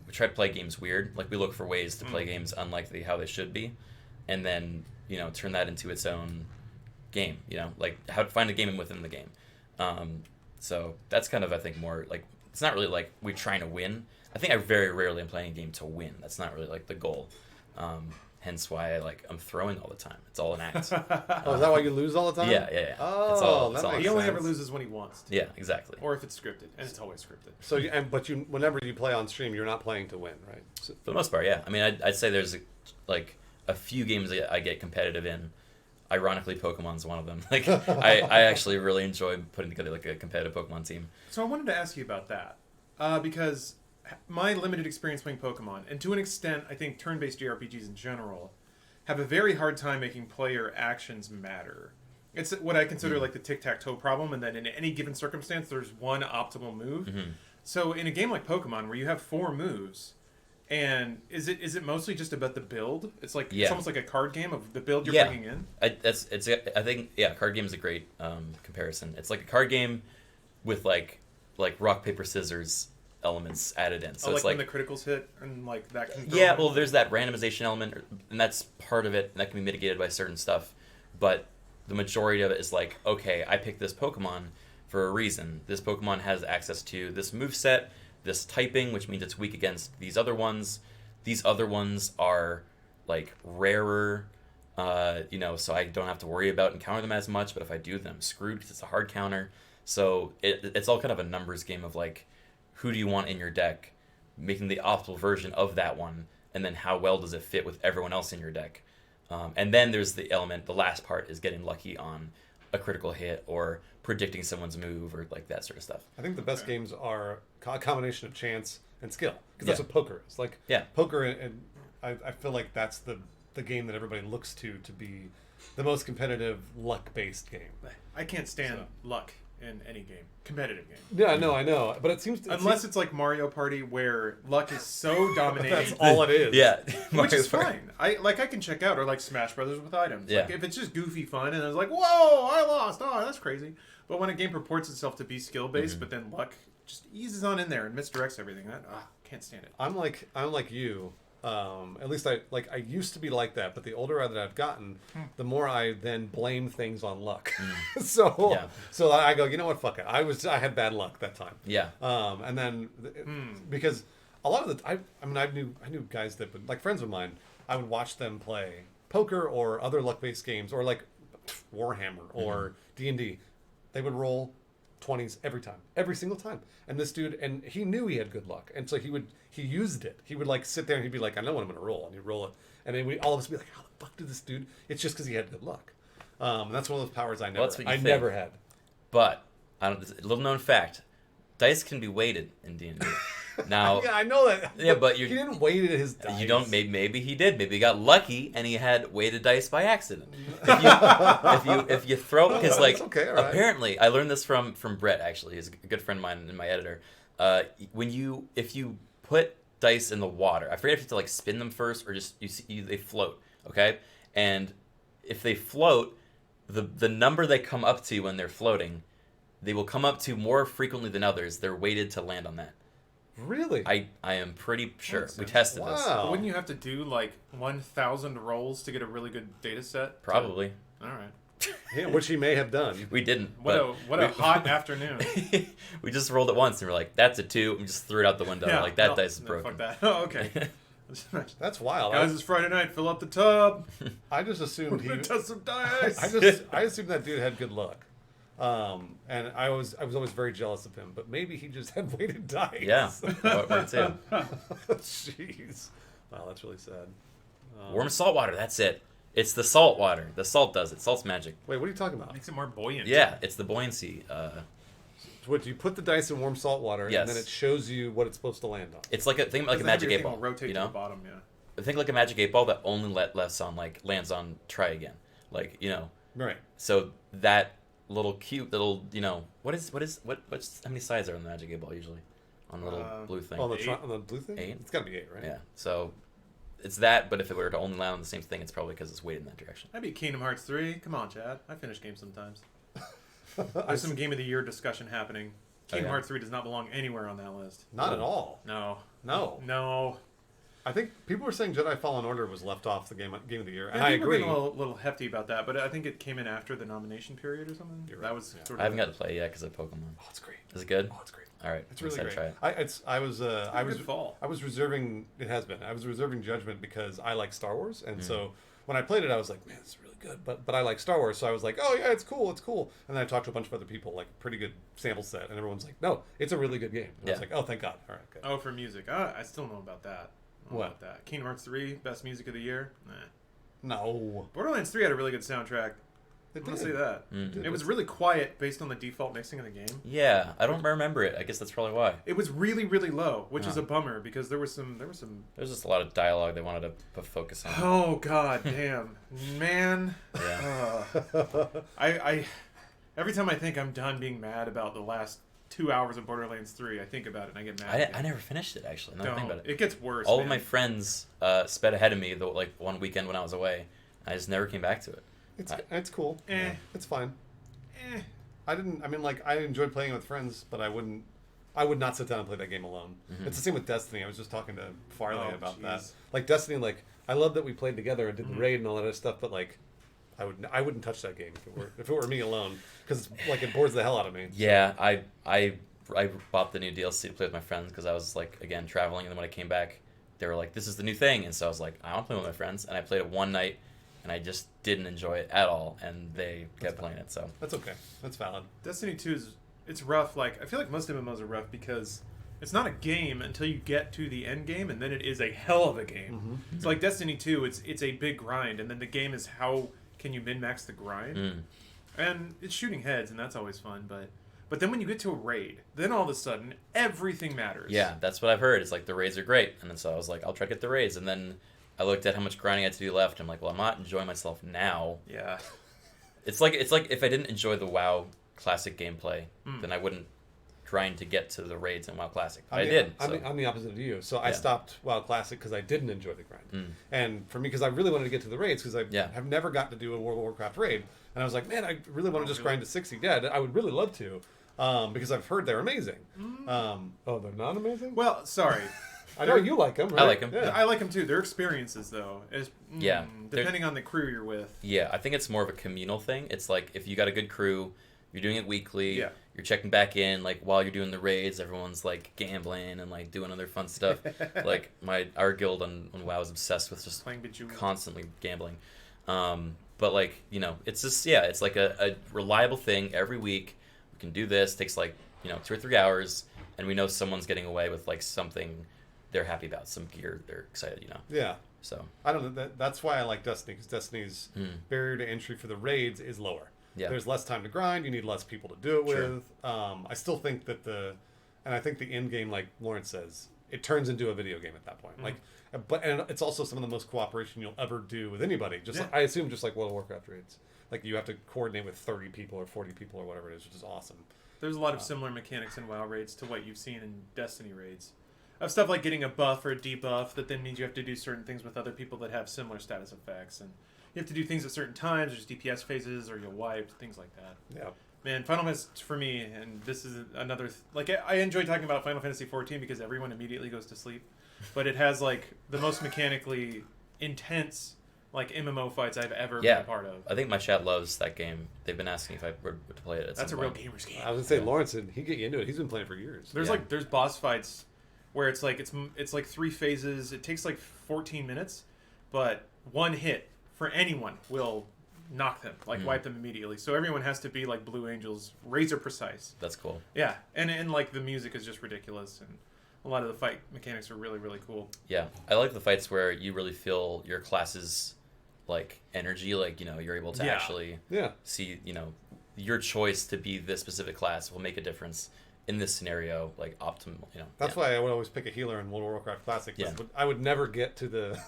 we try to play games weird. Like we look for ways to play games unlike how they should be, and then turn that into its own game. Like how to find a game within the game. So that's kind of I think more like it's not really like we're trying to win. I think I very rarely am playing a game to win. That's not really like the goal. Hence why I'm throwing all the time. It's all an act. Oh, is that why you lose all the time? Yeah. Oh, it's all that an makes He only sense. ever loses when he wants to. Yeah, exactly. Or if it's scripted, and it's always scripted. So, whenever you play on stream, you're not playing to win, right? So, For the most part, yeah. I mean, I'd say there's a few games that I get competitive in. Ironically, Pokemon's one of them. Like, I actually really enjoy putting together like a competitive Pokemon team. So I wanted to ask you about that because my limited experience playing Pokemon, and to an extent, I think turn-based JRPGs in general, have a very hard time making player actions matter. It's what I consider like the tic-tac-toe problem, and that in any given circumstance, there's one optimal move. Mm-hmm. So in a game like Pokemon, where you have 4 moves, and is it mostly just about the build? It's like it's almost like a card game of the build you're bringing in. I think card game is a great comparison. It's like a card game with like rock paper scissors elements added in. So it's when the criticals hit and like that can throw yeah, in. well, there's that randomization element, and that's part of it, and that can be mitigated by certain stuff. But the majority of it is like, okay, I picked this Pokemon for a reason. This Pokemon has access to this moveset, this typing, which means it's weak against these other ones. These other ones are like rarer, so I don't have to worry about encountering them as much. But if I do, then I'm screwed because it's a hard counter. So it's all kind of a numbers game of like, who do you want in your deck, making the optimal version of that one, and then how well does it fit with everyone else in your deck. And then there's the last part is getting lucky on a critical hit or predicting someone's move or like that sort of stuff. I think the best games are a combination of chance and skill, because that's what poker is. Like poker, and I feel like that's the game that everybody looks to be the most competitive luck-based game. I can't stand luck in any game, competitive game. Yeah, I know, but it seems unless it's like Mario Party where luck is so dominating. That's all it is. Yeah, which is fine. I can check out, or like Smash Brothers with items. Yeah. Like if it's just goofy fun and it's like, whoa, I lost. Oh, that's crazy. But when a game purports itself to be skill based, but then luck just eases on in there and misdirects everything, can't stand it. I'm like you. At least I used to be like that, but the older that I've gotten, the more I then blame things on luck. So I go, you know what, fuck it. I had bad luck that time. Yeah. And then because a lot of I knew guys that would, like friends of mine, I would watch them play poker or other luck-based games or like Warhammer or D&D. They would roll 20s every single time. And this dude, and he knew he had good luck, and so he used it. He would like sit there and he'd be like, I know what I'm gonna roll, and he'd roll it, and then all of us would be like, how the fuck did this dude? It's just because he had good luck. That's one of those powers I never had. But a little known fact: dice can be weighted in D&D. Now, yeah, I know that. Yeah, but he didn't weight his dice. You don't. Maybe he did. Maybe he got lucky and he had weighted dice by accident. If you throw, because like okay, all right. Apparently I learned this from Brett. Actually, he's a good friend of mine and my editor. If you put dice in the water, I forget if you have to like spin them first or just they float. Okay, and if they float, the number they come up to when they're floating, they will come up to more frequently than others. They're weighted to land on that. Really? I am pretty sure. We tested this. But wouldn't you have to do like 1,000 rolls to get a really good data set? Probably. All right. Yeah, which he may have done. We didn't. What a hot afternoon. We just rolled it once and we're like, that's a 2. We just threw it out the window. Yeah, that dice is broken. Fuck that. Oh, okay. That's wild. Guys, it's Friday night. Fill up the tub. I just assumed he does some dice. I assumed that dude had good luck. And I was always very jealous of him, but maybe he just had weighted dice. Yeah, me too. Jeez, wow, that's really sad. Warm salt water. That's it. It's the salt water. The salt does it. Salt's magic. Wait, what are you talking about? Makes it more buoyant. Yeah, it's the buoyancy. what you put the dice in warm salt water, Yes. and then it shows you what it's supposed to land on. It's like a thing like a The magic heavier 8 thing ball. will rotate You to know, the bottom. Yeah. think like a magic 8 ball that only lands on try again. Like Right. So that little cute little what's how many sides are on the magic 8 ball usually on the little blue thing? On the blue thing? 8? It's got to be 8, right? Yeah. So it's that, but if it were to only land on the same thing, it's probably because it's weighted in that direction. That'd be Kingdom Hearts 3. Come on, Chad. I finish games sometimes. There's some Game of the Year discussion happening. Kingdom Hearts 3 does not belong anywhere on that list. Not at all. No. No. I think people were saying Jedi Fallen Order was left off the game of the year, and I I think we're agree. getting a little hefty about that, but I think it came in after the nomination period or something. You're That right. was Yeah. sort of I haven't got to play it yet because of Pokemon. Oh, it's great. Is it good? Oh, it's great. All right. It's I'm really excited great. to try it. I was good fall. I was reserving. It has been. I was reserving judgment because I like Star Wars, and so when I played it, I was like, man, it's really good. But I like Star Wars, so I was like, oh yeah, it's cool. And then I talked to a bunch of other people, like pretty good sample set, and everyone's like, no, it's a really good game. And I was like, oh, thank God. All right, good. Oh, for music. I still don't know about that. About that? Kingdom Hearts 3, best music of the year? Nah. No, Borderlands 3 had a really good soundtrack. it I'm gonna did. say that. Mm. It was really quiet based on the default mixing of the game. Yeah, I don't remember it. I guess that's probably why. It was really, really low, which is a bummer because there was some. There's just a lot of dialogue they wanted to put focus on. Oh god, damn, man. Yeah. I every time I think I'm done being mad about the last 2 hours of Borderlands 3, I think about it and I get mad. I never finished it actually. Now that I think Don't. about it. It gets worse. All man. of my friends sped ahead of me like one weekend when I was away. I just never came back to it. It's cool. It's fine. Eh. I enjoyed playing it with friends, but I would not sit down and play that game alone. It's the same with Destiny. I was just talking to Farley about that. jeez. Like Destiny, like I love that we played together and did the raid and all that other stuff, but like I wouldn't touch that game if it were me alone because like it bores the hell out of me. Yeah, I bought the new DLC to play with my friends because I was like again traveling, and then when I came back, they were like, "This is the new thing," and so I was like, "I want to play with my friends," and I played it one night, and I just didn't enjoy it at all, and they kept playing it. So That's okay. That's valid. Destiny 2 it's rough. Like I feel like most MMOs are rough because it's not a game until you get to the end game, and then it is a hell of a game. So like Destiny 2, it's a big grind, and then the game is how can you min-max the grind, and it's shooting heads, and that's always fun. But then when you get to a raid, then all of a sudden everything matters. yeah, that's what I've heard. It's like the raids are great, and then so I was like, I'll try to get the raids, and then I looked at how much grinding I had to do left. I'm like, well, I'm not enjoying myself now. Yeah. It's like if I didn't enjoy the WoW Classic gameplay, then I wouldn't grind to get to the raids in WoW Classic. But I did. So. I'm the opposite of you. So I Yeah. stopped WoW Classic because I didn't enjoy the grind. And for me, because I really wanted to get to the raids because I have never gotten to do a World of Warcraft raid. And I was like, man, I really want to just grind to 60 dead. I would really love to because I've heard they're amazing. Oh, they're not amazing? Well, sorry. I know you like them, right? I like 'em. Yeah. I like them too. Their experiences, though, is Yeah. depending on the crew you're with. Yeah, I think it's more of a communal thing. It's like if you got a good crew, you're doing it weekly. Yeah. You're checking back in, like while you're doing the raids, everyone's like gambling and like doing other fun stuff. Like our guild on WoW is obsessed with just Playing Bejeweled. constantly gambling. But like it's just it's like a reliable thing every week. We can do this. It takes like 2 or 3 hours, and we know someone's getting away with like something they're happy about, some gear they're excited. Yeah. So I don't know. That's why I like Destiny because Destiny's barrier to entry for the raids is lower. Yeah. There's less time to grind. You need less people to do it Sure. with. I still think that I think the end game, like Lawrence says, it turns into a video game at that point. Like, and it's also some of the most cooperation you'll ever do with anybody. Just like, I assume, just like World of Warcraft raids. Like you have to coordinate with 30 people or 40 people or whatever it is, which is awesome. There's a lot of similar mechanics in WoW raids to what you've seen in Destiny raids. Of stuff like getting a buff or a debuff that then means you have to do certain things with other people that have similar status effects. And you have to do things at certain times. There's DPS phases or you'll wipe, things like that. Yeah. Man, Final Fantasy, for me, and this is another... I enjoy talking about Final Fantasy 14 because everyone immediately goes to sleep. But it has, like, the most mechanically intense, like, MMO fights I've ever been a part of. I think my chat loves that game. They've been asking if I were to play it. That's a real gamer's game. I was gonna say Lawrence, he'd get you into it. He's been playing for years. There's boss fights where it's like 3 phases. It takes like 14 minutes, but one hit for anyone will knock them, like wipe them immediately. So everyone has to be like Blue Angels, razor precise. That's cool. Yeah, and like the music is just ridiculous, and a lot of the fight mechanics are really, really cool. Yeah, I like the fights where you really feel your class's like energy, like you're able to actually see your choice to be this specific class will make a difference. in this scenario, like optimal. That's why I would always pick a healer in World of Warcraft Classic. Yeah. I would never get to the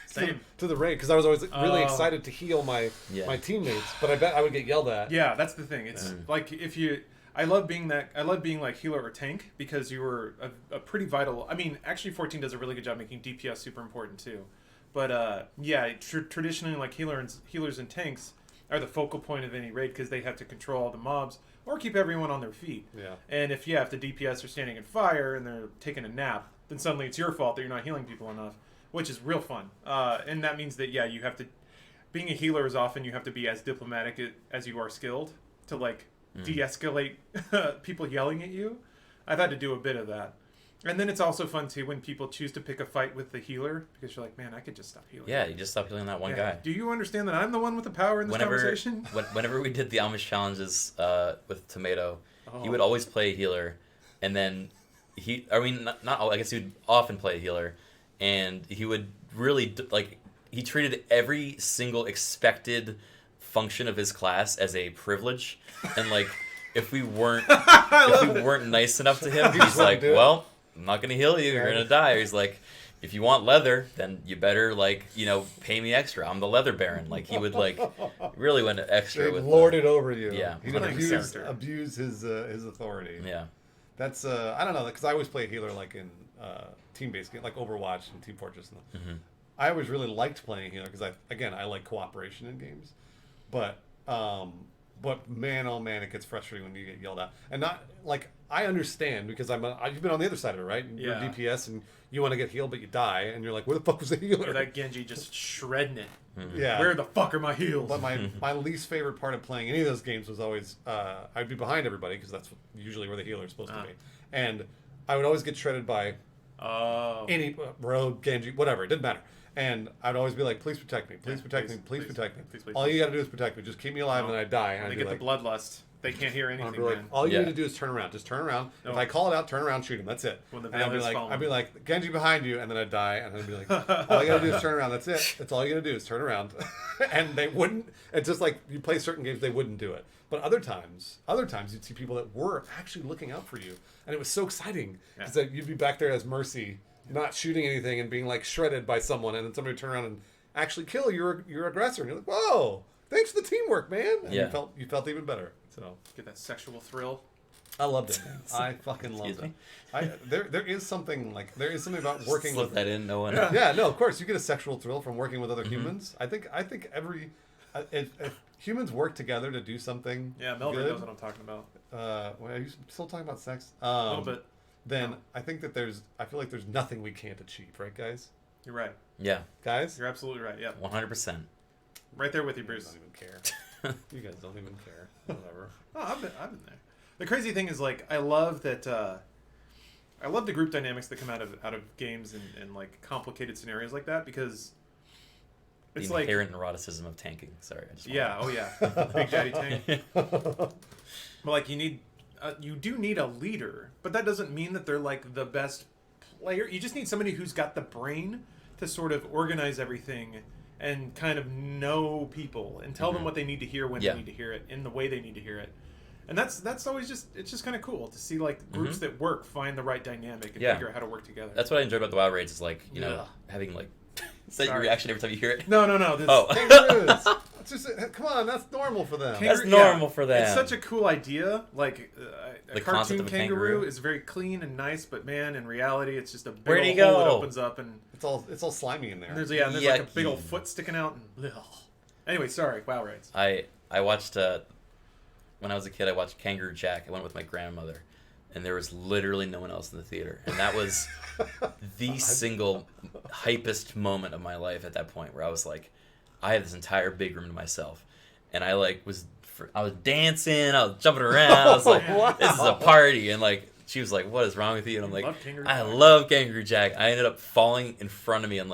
Same. to the raid because I was always really excited to heal my teammates, but I bet I would get yelled at. Yeah, that's the thing. It's like if you. I love being like healer or tank because you were a pretty vital. I mean, actually, 14 does a really good job making DPS super important too. But traditionally, like healers and tanks are the focal point of any raid because they have to control all the mobs or keep everyone on their feet. Yeah. And if the DPS are standing in fire and they're taking a nap, then suddenly it's your fault that you're not healing people enough, which is real fun. And that means that you have to. Being a healer is often you have to be as diplomatic as you are skilled to like de-escalate people yelling at you. I've had to do a bit of that. And then it's also fun too when people choose to pick a fight with the healer because you're like, man, I could just stop healing. Yeah, you just stop healing that one guy. Do you understand that I'm the one with the power in this conversation? Whenever we did the Amish challenges with Tomato, he would always play a healer, and then he would often play a healer, and he would really he treated every single expected function of his class as a privilege, and like if we weren't nice enough to him, he's like, well, I'm not gonna heal you, you're gonna die. Or he's like, if you want leather, then you better pay me extra. I'm the leather baron. Like he would really went extra with lord it over you. Yeah, he would abuse his authority. Yeah, that's I don't know because I always play a healer like in team-based game like Overwatch and Team Fortress. I always really liked playing a healer because I like cooperation in games. But man, oh man, it gets frustrating when you get yelled at. And not like I understand because you've been on the other side of it, right? You're DPS and you want to get healed, but you die, and you're like, where the fuck was the healer? Or that Genji just shredding it. Yeah. Where the fuck are my heals? But my least favorite part of playing any of those games was always I'd be behind everybody because that's usually where the healer is supposed to be, and I would always get shredded by any rogue, Genji, whatever. It didn't matter. And I'd always be like, please protect me. Please protect me. Please protect me. Please, all you got to do is protect me. Just keep me alive and I die. And they get the bloodlust. They can't hear anything, man. All you need to do is turn around. Just turn around. No. If I call it out, turn around, shoot him. That's it. When the and I'd be like, Genji behind you. And then I'd die. And then I'd be like, all you got to do is turn around. That's it. That's all you got to do is turn around. And they wouldn't. It's just like you play certain games, they wouldn't do it. But other times you'd see people that were actually looking out for you. And it was so exciting. Because you'd be back there as Mercy, not shooting anything and being like shredded by someone, and then somebody would turn around and actually kill your aggressor, and you're like, whoa, thanks for the teamwork, man. And you felt even better. So get that sexual thrill. I loved it, man. I fucking loved it. There is something about working with that in, no one. Yeah, no, of course you get a sexual thrill from working with other humans. I think if humans work together to do something Melvin knows what I'm talking about. Are you still talking about sex? A little bit. Then I think that I feel like there's nothing we can't achieve, right, guys? You're right. Yeah. Guys? You're absolutely right, yeah. 100%. Right there with you, Bruce. I don't even care. You guys don't even care. Whatever. Oh, I've been there. The crazy thing is, I love that, I love the group dynamics that come out of games and like, complicated scenarios like that, because it's the inherent neuroticism of tanking. Sorry. Big Daddy Tank. But, you do need a leader, but that doesn't mean that they're, the best player. You just need somebody who's got the brain to sort of organize everything and kind of know people and tell them what they need to hear when they need to hear it in the way they need to hear it. And that's always it's kind of cool to see groups that work find the right dynamic and figure out how to work together. That's what I enjoy about the WoW raids is having is that your reaction every time you hear it? No. Kangaroos. Come on, that's normal for them. That's normal for them. It's such a cool idea. A cartoon kangaroo is very clean and nice, but man, in reality, it's just a big Where'd he old hole go? that opens up and it's all slimy in there. And there's like a big old foot sticking out. And, anyway, sorry, WoW raids. I watched when I was a kid. I watched Kangaroo Jack. I went with my grandmother, and there was literally no one else in the theater, and that was the single hypest moment of my life at that point, where I was like, I had this entire big room to myself, and I was dancing, I was jumping around, I was like, this is a party, and she was like, what is wrong with you? And I'm like, I love Kangaroo Jack. I ended up falling in front of me on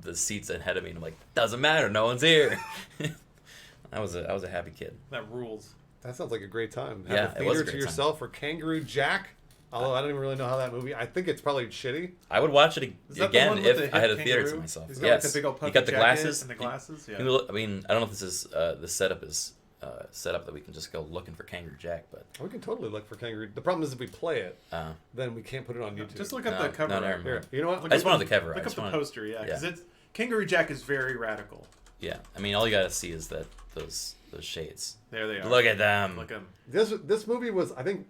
the seats ahead of me, and I'm like, doesn't matter, no one's here. I was a happy kid. That rules. That sounds like a great time. Yeah, have a theater to yourself for Kangaroo Jack. Although I don't even really know how that movie. I think it's probably shitty. I would watch it again if I had a theater to myself. He's got the big old puffy you got the jacket glasses and the glasses. Yeah. I mean, I don't know if this is the setup is set up that we can just go looking for Kangaroo Jack, but We can totally look for Kangaroo. The problem is if we play it, then we can't put it on YouTube. Just look at No, the cover. no, never art. mind. Here, you know what? Look I just at wanted the cover. I Look up just the wanted- poster, yeah, because yeah. it's Kangaroo Jack is very radical. yeah. I mean, all you gotta see is that those shades. There they are. Look at them. Look at them. This movie was, I think,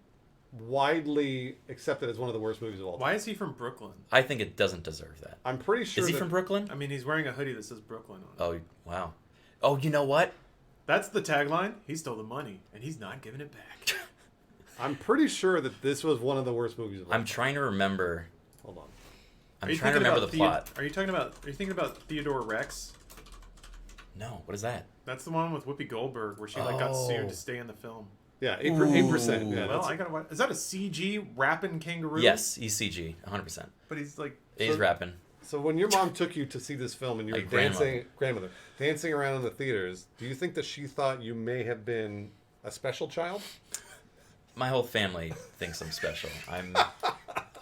widely accepted as one of the worst movies of all time. Why is he from Brooklyn? I think it doesn't deserve that. I'm pretty sure. Is he that- from Brooklyn? I mean, he's wearing a hoodie that says Brooklyn on it. Oh, wow. Oh, you know what? That's the tagline. He stole the money, and he's not giving it back. I'm pretty sure that this was one of the worst movies of all I'm time. trying to remember. Hold on. I'm trying to remember the plot. Are you thinking about Theodore Rex? No, what is that? That's the one with Whoopi Goldberg where she got Oh. sued to stay in the film. Yeah, 8%. Yeah, Ooh. Well, that's- I gotta watch. Is that a CG rapping kangaroo? Yes, ECG, 100%. But he's like. He's rapping. So when your mom took you to see this film and you were Like grandmother, dancing around in the theaters, do you think that she thought you may have been a special child? My whole family thinks I'm special. I'm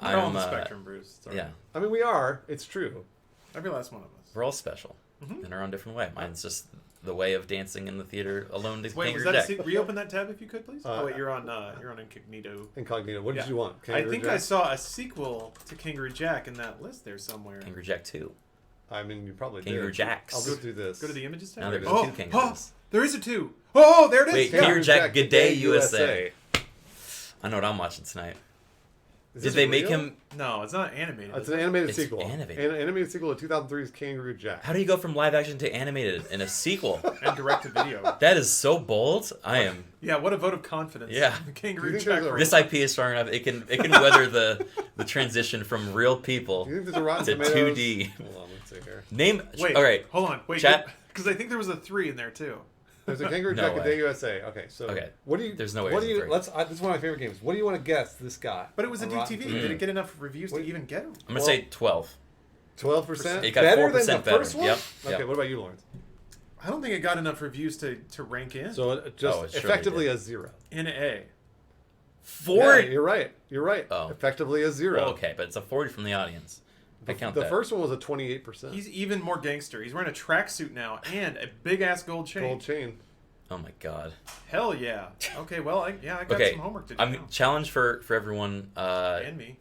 We're all on the spectrum, Bruce. It's all Yeah, right. I mean, we are. It's true. Every last one of us. we're all special in our own different way. Mine's just the way of dancing in the theater alone to Wait, was Kangaroo that Jack. reopen that tab if you could, please? Oh wait, you're on incognito. Incognito. What did Yeah. you want? I Kangaroo think Jack? I saw a sequel to Kangaroo Jack in that list there somewhere. Kangaroo Jack 2. I mean, you probably Kangaroo did. Jacks. I'll just do this. Go to the images tab. Now there's oh, two kangaroos. there is a 2. Oh, there it is. Wait, Yeah. Kangaroo Jack, Good Day, USA. I know what I'm watching tonight. Is Did this they make real? him... No, it's not animated. It's is an it? animated It's sequel. animated. An animated sequel to 2003's Kangaroo Jack. How do you go from live action to animated in a sequel? And direct to video. That is so bold. I am... Yeah, what a vote of confidence. Yeah. The Do Kangaroo you think Jack. there's a- This IP is strong enough. It can weather the transition from real people Do you think there's a Rotten to Tomatoes? 2D. Hold on, let's see here. Name... Wait. All right. Hold on. Wait. Chat. Because I think there was a 3 in there too. There's a Kangaroo No Jack Good way. Day USA. Okay, so Okay. what do you? There's no way What there's do a you? three. This is one of my favorite games. What do you want to guess this got? But it was a on Rotten DTV. Tomatoes? Did it get enough reviews Wait. to even get it? I'm going to say 12. 12%. It got better 4% than the better. first one. Yep, Okay, yep. what about you, Lawrence? I don't think it got enough reviews to rank in. So it just Oh, it surely effectively did. a 0. In A. 40? Yeah, you're right. You're right. Oh. Effectively a 0. Well, okay, but it's a 40 from the audience. I count The that. first one was a 28%. He's even more gangster. He's wearing a tracksuit now and a big ass gold chain. Gold chain. Oh my god. Hell yeah. Okay, well, I got Okay, some homework to do I'm now. challenge for everyone. And me.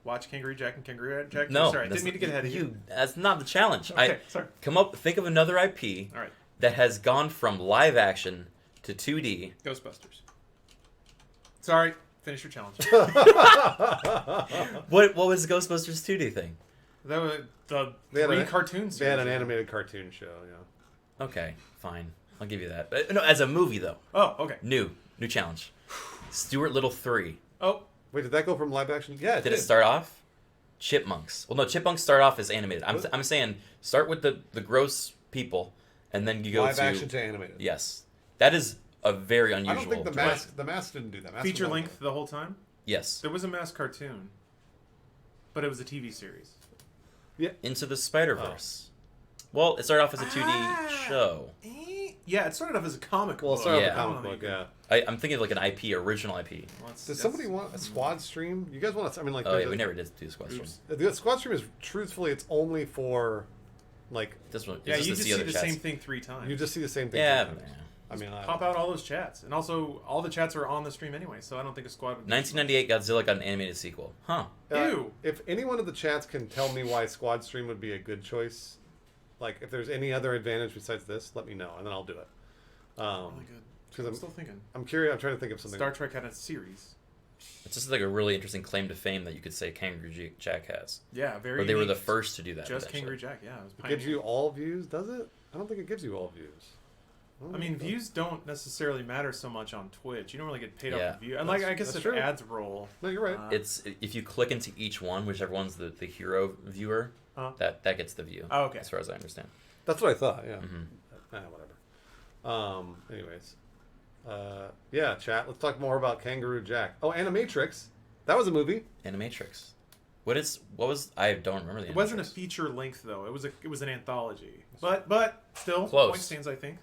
Watch Kangaroo Jack and Kangaroo Jack. No, Sorry, I that's- didn't mean to get ahead of you. That's not the challenge. Okay, sorry. Think of another IP All right. that has gone from live action to 2D. Ghostbusters. Sorry. Finish your challenge. What was the Ghostbusters 2D thing? That was the They had 3 an- cartoons. They had an animated cartoon show. Yeah. Okay, fine. I'll give you that. But, no, as a movie though. Oh, okay. New challenge. Stuart Little 3. Oh, Wait, did that go from live action? Yeah. Did it start off? Chipmunks. Well, no, Chipmunks start off as animated. I'm saying start with the gross people, and then you go live to action to animated? yes. That is a very I unusual. don't think the choice. mask. The mask didn't do that. Mask feature was on length the whole time? Yes. There was a mass cartoon, but it was a TV series. Into the Spider-Verse. Well, it started off as a 2D Ah. show. Yeah, it started off as a comic Well, it book. started Yeah. with a comic book. Yeah. I'm thinking of like an IP, original IP. Does somebody want a squad stream? You guys want to? I mean, like. Oh there's yeah, a- we never did do Squad Stream. Oops. The squad stream is truthfully, it's only for, like, This one, Yeah, it's you just just to see see other the chats. same thing 3 times. you just see the same thing. Yeah. sometimes. I mean, Pop out all those chats, and also all the chats are on the stream anyway. So I don't think a squad. Would 1998 Godzilla got an animated sequel. Huh. Ew. If anyone in the chats can tell me why squad stream would be a good choice, like if there's any other advantage besides this, let me know, and then I'll do it. Really good. 'cause I'm still thinking. I'm curious. I'm trying to think of something. Star Trek had a series. It's just like a really interesting claim to fame that you could say Kangaroo Jack has. Yeah, very. Or they were the unique. first to do that. Just potentially. Kangaroo Jack. Yeah, it was It gives pioneer. you all views, does it? I don't think it gives you all views. don't I mean, think so. views don't necessarily matter so much on Twitch. You don't really get paid Yeah. off the view. And like, I guess that's if true. ads roll. No, you're right. It's if you click into each one, whichever one's the hero viewer, Uh-huh. that gets the view. Oh, okay. As far as I understand. That's what I thought. Yeah. Mhm. Whatever. Anyways. Yeah, chat. Let's talk more about Kangaroo Jack. Oh, Animatrix. That was a movie. Animatrix. What was I don't remember the. It wasn't a Animatrix. feature length though. It was an anthology. But still, Close. point stands. I think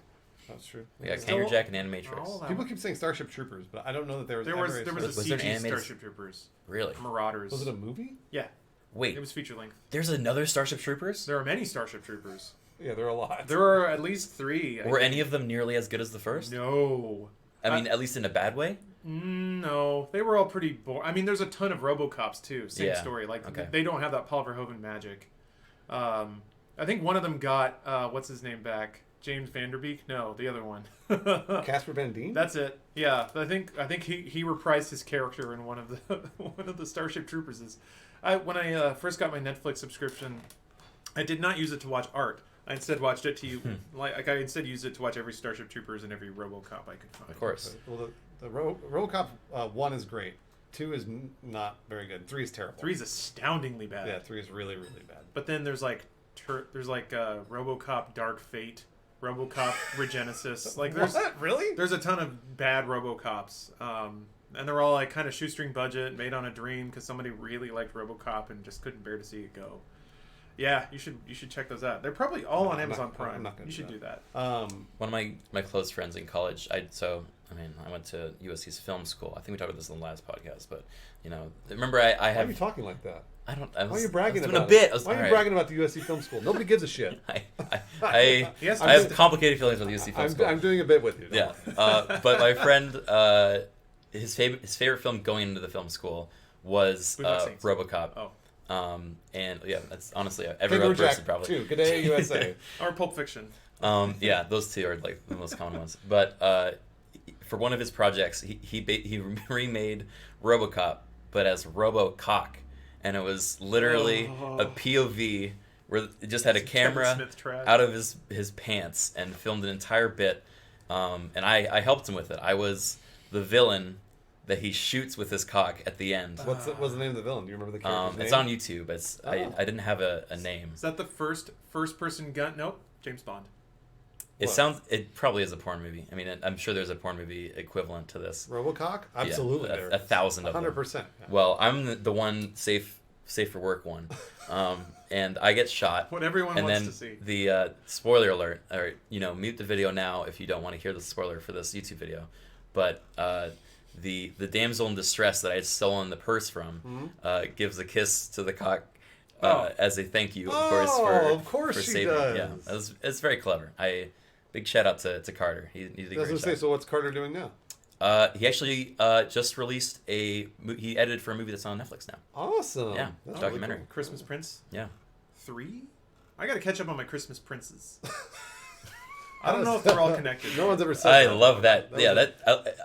That's true. We got Still- Kangaroo Jack and Animatrix. I'll allow People it. keep saying Starship Troopers, but I don't know that there was. There ever was a there was a Was there an CG animated- Starship Troopers, Really? Marauders. Was it a movie? Yeah, Wait, it was feature length. there's another Starship Troopers? There are many Starship Troopers. Yeah, there are a lot. There are at least 3. Were any of them nearly as good as the first? No. I mean, at least in a bad way? No. They were all pretty boring. I mean, there's a ton of RoboCops, too. Same Yeah. story. Like, Okay. they don't have that Paul Verhoeven magic. I think one of them got, what's his name back? James Vanderbeek? No, the other one. Casper Van Dien? That's it. Yeah, I think he reprised his character in one of the Starship Troopers. When I first got my Netflix subscription, I did not use it to watch art. I instead watched it to I instead used it to watch every Starship Troopers and every RoboCop I could find. Of course. Well, the RoboCop 1 is great. 2 is not very good. 3 is terrible. 3 is astoundingly bad. Yeah, 3 is really, really bad. But then there's RoboCop Dark Fate, RoboCop Regenesis. Like there's what? Really? There's a ton of bad RoboCops. And they're all like kind of shoestring budget, made on a dream because somebody really liked RoboCop and just couldn't bear to see it go. Yeah, you should check those out. They're probably all on Amazon Prime. I'm not gonna you should do that. One of my close friends in college, I went to USC's film school. I think we talked about this in the last podcast, but remember I Why have. are you talking like that? I don't. Why are you bragging I was about doing a it? bit. Why are you bragging about the USC Film School? Nobody gives a shit. I have complicated feelings with USC Film School. I'm doing a bit with you. Yeah, but my friend, his favorite film going into the film school was RoboCop. Oh. And yeah, that's honestly every other person probably. Too. Good Day USA. Or Pulp Fiction. Yeah, those two are like the most common ones. But for one of his projects, he remade RoboCop, but as RoboCock, and it was literally a POV where it just had a camera out of his pants and filmed an entire bit. And I helped him with it. I was the villain that he shoots with his cock at the end. What's the name of the villain? Do you remember the character's name? It's on YouTube. I didn't have a name. Is that the first person gun? Nope, James Bond. It probably is a porn movie. I mean, I'm sure there's a porn movie equivalent to this. RoboCock? Absolutely. Yeah, 1,000 of them. 100%. Yeah. Well, I'm the one safe for work one. And I get shot. What everyone wants to see. The spoiler alert, or mute the video now if you don't want to hear the spoiler for this YouTube video. But the damsel in distress that I had stolen the purse from gives a kiss to the cock as a thank you, of course, for she saving. does. Yeah, it's very clever. Big shout out to Carter. He did a great job. So what's Carter doing now? He actually just released he edited for a movie that's on Netflix now. Awesome. Yeah, That's documentary. really cool. Christmas Prince? Yeah. 3? I gotta catch up on my Christmas Princes. I don't know if they're all connected. No one's ever said I that. love that.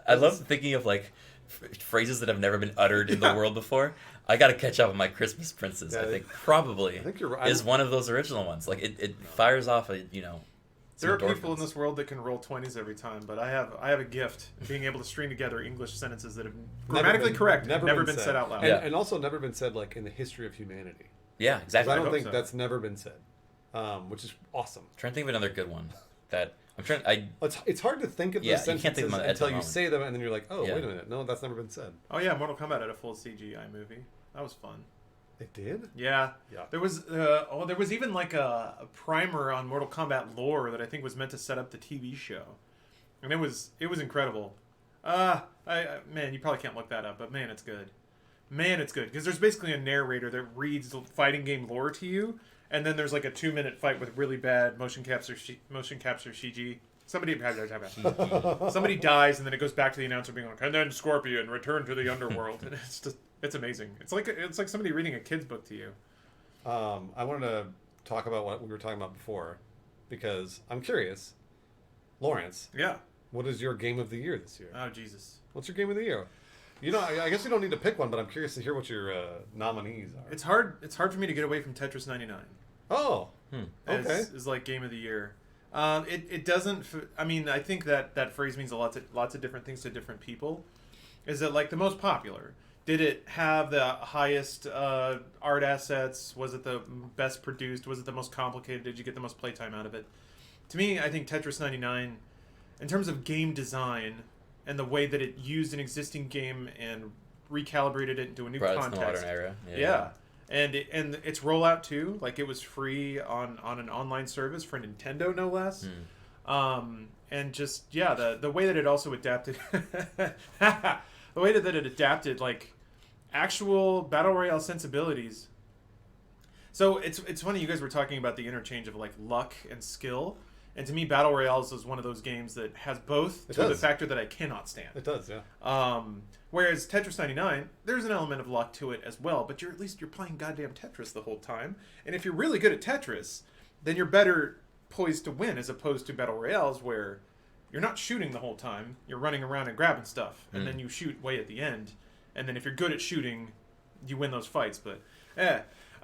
I love thinking of like phrases that have never been uttered in the world before. I got to catch up on my Christmas Princes. Yeah, I think probably I think you're right. is one of those original ones. Like it fires off There are people in this world that can roll 20s every time, but I have a gift in being able to string together English sentences that have grammatically correct, never been said out loud. And also never been said like in the history of humanity. Yeah, exactly. I don't hope think so. that's never been said, which is awesome. I'm trying to think of another good one that I'm trying. It's hard to think of Yeah, those you can't think sentences of them at the until you moment. say them, and then you're like, oh, Yeah. wait a minute, no, that's never been said. Oh yeah, Mortal Kombat had a full CGI movie. That was fun. It did? Yeah. Yeah. There was even like a primer on Mortal Kombat lore that I think was meant to set up the TV show, and it was incredible. Man, you probably can't look that up, but man, it's good. Man, it's good because there's basically a narrator that reads the fighting game lore to you, and then there's like a 2-minute fight with really bad motion capture CG. Somebody dies, and then it goes back to the announcer being like, "And then Scorpion return to the underworld," and it's amazing. It's like somebody reading a kid's book to you. I wanted to talk about what we were talking about before, because I'm curious, Lawrence. Yeah. What is your game of the year this year? Oh Jesus. What's your game of the year? I guess you don't need to pick one, but I'm curious to hear what your nominees are. It's hard for me to get away from Tetris 99. Oh. As, Okay. is like game of the year. It doesn't. I mean, I think that phrase means lots of different things to different people. Is it like the most popular? Did it have the highest art assets? Was it the best produced? Was it the most complicated? Did you get the most playtime out of it? To me, I think Tetris 99, in terms of game design and the way that it used an existing game and recalibrated it into a new context. in the modern era. Yeah. And its rollout too, like it was free on an online service for Nintendo, no less. And just the way that it also adapted, the way that it adapted like actual battle royale sensibilities. So it's funny you guys were talking about the interchange of like luck and skill, and to me, Battle Royales is one of those games that has both to the factor that I cannot stand. It does, yeah. Whereas Tetris 99, there's an element of luck to it as well, but at least you're playing goddamn Tetris the whole time, and if you're really good at Tetris, then you're better poised to win as opposed to Battle Royales where you're not shooting the whole time, you're running around and grabbing stuff, and then you shoot way at the end, and then if you're good at shooting, you win those fights, but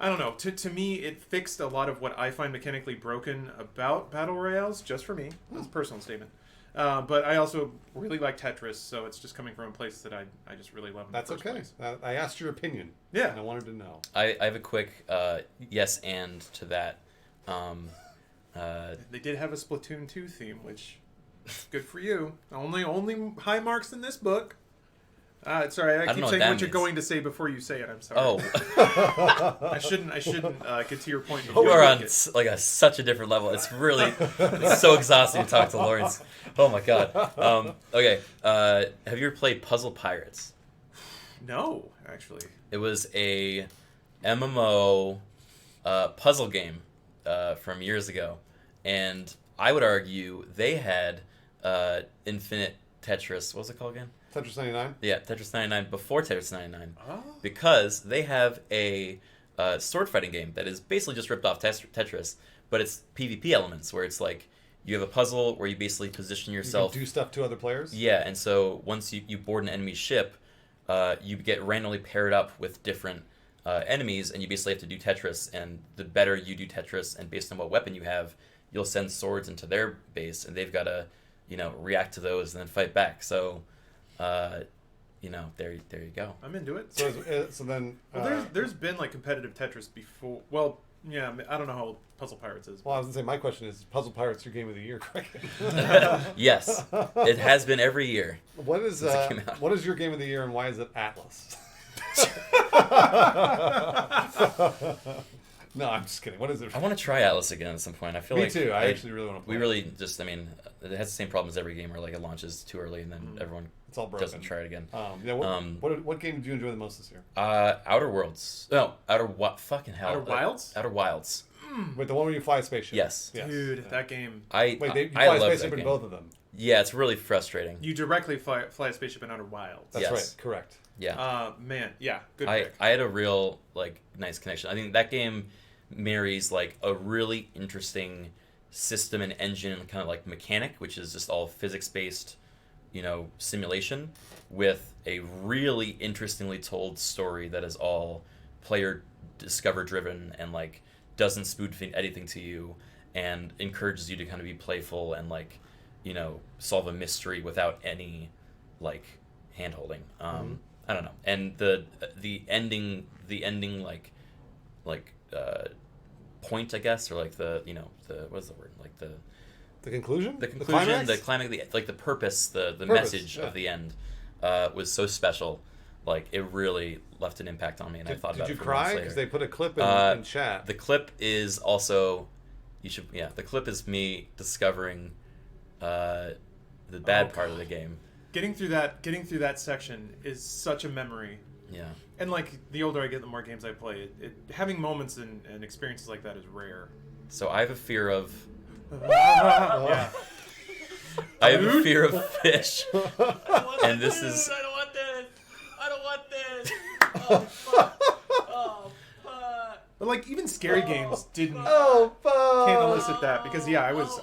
I don't know. To me, it fixed a lot of what I find mechanically broken about Battle Royales, just for me. That's a personal statement. But I also really like Tetris, so it's just coming from a place that I just really love in That's the first okay. place. I asked your opinion. Yeah. And I wanted to know. I have a quick yes and to that. They did have a Splatoon 2 theme, which good for you. Only high marks in this book. Sorry, I keep saying what you're going to say before you say it. I'm sorry. Oh. I shouldn't get to your point. You are on such a different level. It's so exhausting to talk to Lawrence. Oh my god. Okay. Have you ever played Puzzle Pirates? No, actually. It was a MMO puzzle game from years ago, and I would argue they had Infinite Tetris. What was it called again? Tetris 99? Yeah, Tetris 99 before Tetris 99. Oh. Because they have a sword fighting game that is basically just ripped off Tetris, but it's PvP elements where it's like you have a puzzle where you basically position yourself. You can do stuff to other players? Yeah, and so once you board an enemy ship, you get randomly paired up with different enemies, and you basically have to do Tetris, and the better you do Tetris, and based on what weapon you have, you'll send swords into their base, and they've got to, react to those and then fight back. So... there you go. I'm into it. So then... Well, there's been, like, competitive Tetris before. Well, yeah, I don't know how old Puzzle Pirates is. Well, I was going to say, my question is Puzzle Pirates your game of the year, Criken? Yes. It has been every year. What is your game of the year, and why is it Atlas? No, I'm just kidding. What is it? I want to try Atlas again at some point. I feel Me like... too. I actually really want to play We really just, it has the same problem as every game where, like, it launches too early and then everyone it's all broken. doesn't try it again. What game did you enjoy the most this year? Outer Worlds. No, fucking hell. Outer Wilds? Outer Wilds. Wait, the one where you fly a spaceship? Yes. Dude, that game. You fly a spaceship in both of them? Yeah, it's really frustrating. You directly fly a spaceship in Outer Wilds. That's right. Correct. Yeah. Man, yeah, good pick. I had a real, nice connection. I think that game marries, a really interesting system and engine kind of, mechanic, which is just all physics-based, simulation, with a really interestingly told story that is all player discover-driven and, doesn't spoon-feed anything to you and encourages you to kind of be playful and, solve a mystery without any, hand-holding. I don't know. And the ending point, I guess, or what is the word? The conclusion? The conclusion, the climax, the purpose, the message of the end was so special. It really left an impact on me, and I thought about it. Did you cry? Because they put a clip in chat. The clip is also, the clip is me discovering the bad part of the game. Getting through that section is such a memory. Yeah. And the older I get, the more games I play. Having moments and experiences like that is rare. So I have a fear of. Yeah. I have a fear of fish, and this is. I don't want this. I don't want this. Oh fuck. Oh fuck. But even scary games didn't. Can't elicit that because I was.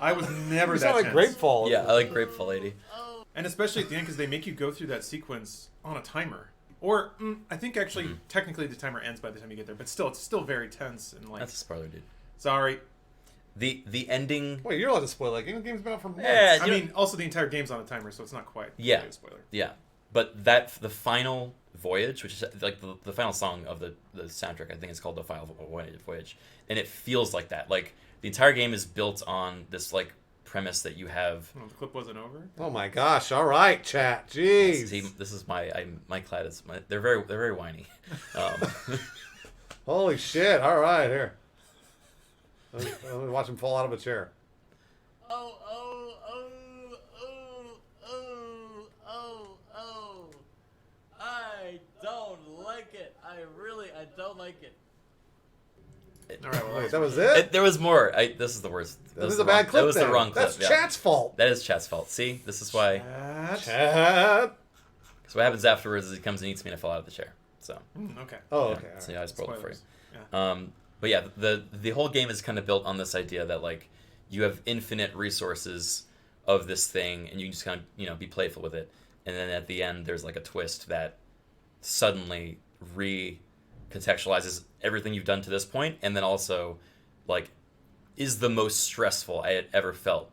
I was never you that sound like Grapefall. Yeah, I like Grapefall Lady. And especially at the end because they make you go through that sequence on a timer. Or I think actually technically the timer ends by the time you get there, but still it's still very tense and That's a spoiler, dude. Sorry. The ending. Wait, you're allowed to spoil that game. The game's been out for months. Yeah, I mean, also the entire game's on a timer, so it's not quite Yeah. a spoiler. Yeah, but the final voyage, which is the final song of the soundtrack, I think it's called the final voyage, and it feels like that. The entire game is built on this premise that you have. Oh, the clip wasn't over. Oh my gosh! All right, chat. Jeez. See, this is my clad is they're very whiny. Holy shit! All right, here. Let me watch him fall out of a chair. Oh. I don't like it. I don't like it. All right, well, Wait, that was it? There was more. This is the worst. This is a bad clip. It was then. the wrong clip. That's yeah. chat's fault. That is chat's fault. See, this is why. Chat. So what happens afterwards is he comes and eats me and I fall out of the chair. So. Okay. Oh, yeah. okay. all So right. yeah, I spoiled it for you. Spoilers. Yeah. But yeah, the whole game is kind of built on this idea that like you have infinite resources of this thing, and you can just kind of be playful with it. And then at the end, there's like a twist that suddenly recontextualizes everything you've done to this point, and then also like is the most stressful I had ever felt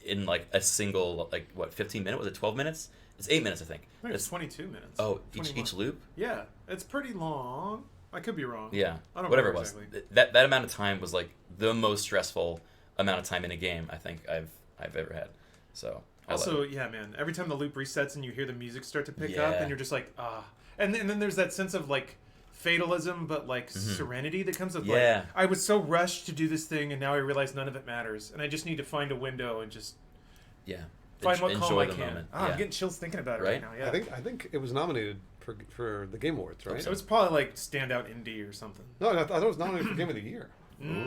in like a single 15 minutes? Was it 12 minutes? It's 8 minutes, I think. I think it's 22 minutes. Oh, 21. each loop? Yeah, it's pretty long. I could be wrong. Yeah, I don't whatever it remember was. exactly. That amount of time was like the most stressful amount of time in a game I think I've ever had. So I love Also, it. yeah, man. Every time the loop resets and you hear the music start to pick Yeah. up, and you're just like, ah. And then there's that sense of like fatalism, but like serenity that comes with Yeah. like, I was so rushed to do this thing, and now I realize none of it matters, and I just need to find a window and just Yeah, find what calm enjoy I the can. moment. Ah, yeah. I'm getting chills thinking about it right, Right? now. Yeah. I think it was nominated for the Game Awards, right? So it's probably like standout indie or something. No, I thought it was nominated for Game of the Year.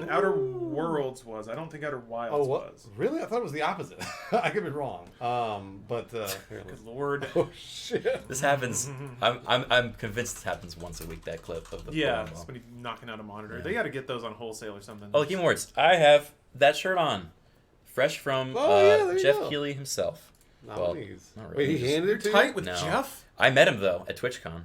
Outer Worlds was. I don't think Outer Wilds Oh, what? was. Really? I thought it was the opposite. I could be wrong. But here, Good lord. oh shit! This happens. I'm convinced this happens once a week. That clip of the Yeah, bowling ball. somebody knocking out a monitor. Yeah. They got to get those on wholesale or something. Oh, Game Awards. I have that shirt on, fresh from Oh, yeah, there you Jeff go. Keighley himself. Nominees. not really, Wait, he just- handed You're it to tight you? with No. Jeff? I met him though at TwitchCon.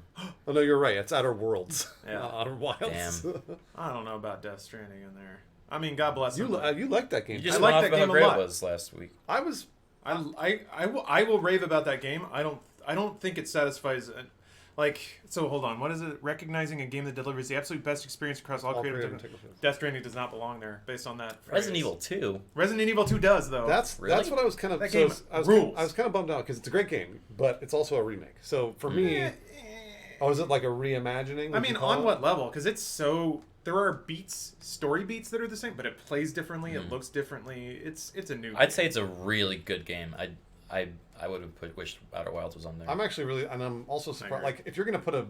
Oh no, you're right. It's Outer Worlds, Yeah. not Outer Wilds. Damn. I don't know about Death Stranding in there. I mean, God bless him. you liked that game. You just I went like off that about how game a great lot. it was last week. I was. I will rave about that game. I don't think it satisfies. So hold on. What is it? Recognizing a game that delivers the absolute best experience across all creative creative technical. technical- Death Stranding does not belong there, based on that. Resident phrase. Evil 2. Resident Evil 2 does though. That's Really? what I was kind of. That so game I was rules. I was kind of bummed out because it's a great game, but it's also a remake. So for me, oh, is it like a reimagining? I would mean, you call on it? what level? Because it's so. There are story beats that are the same, but it plays differently. It looks differently. It's a new. I'd say it's a really good game. I would have wished Outer Wilds was on there. I'm actually really, and I'm also surprised. agree. Like, if you're gonna put a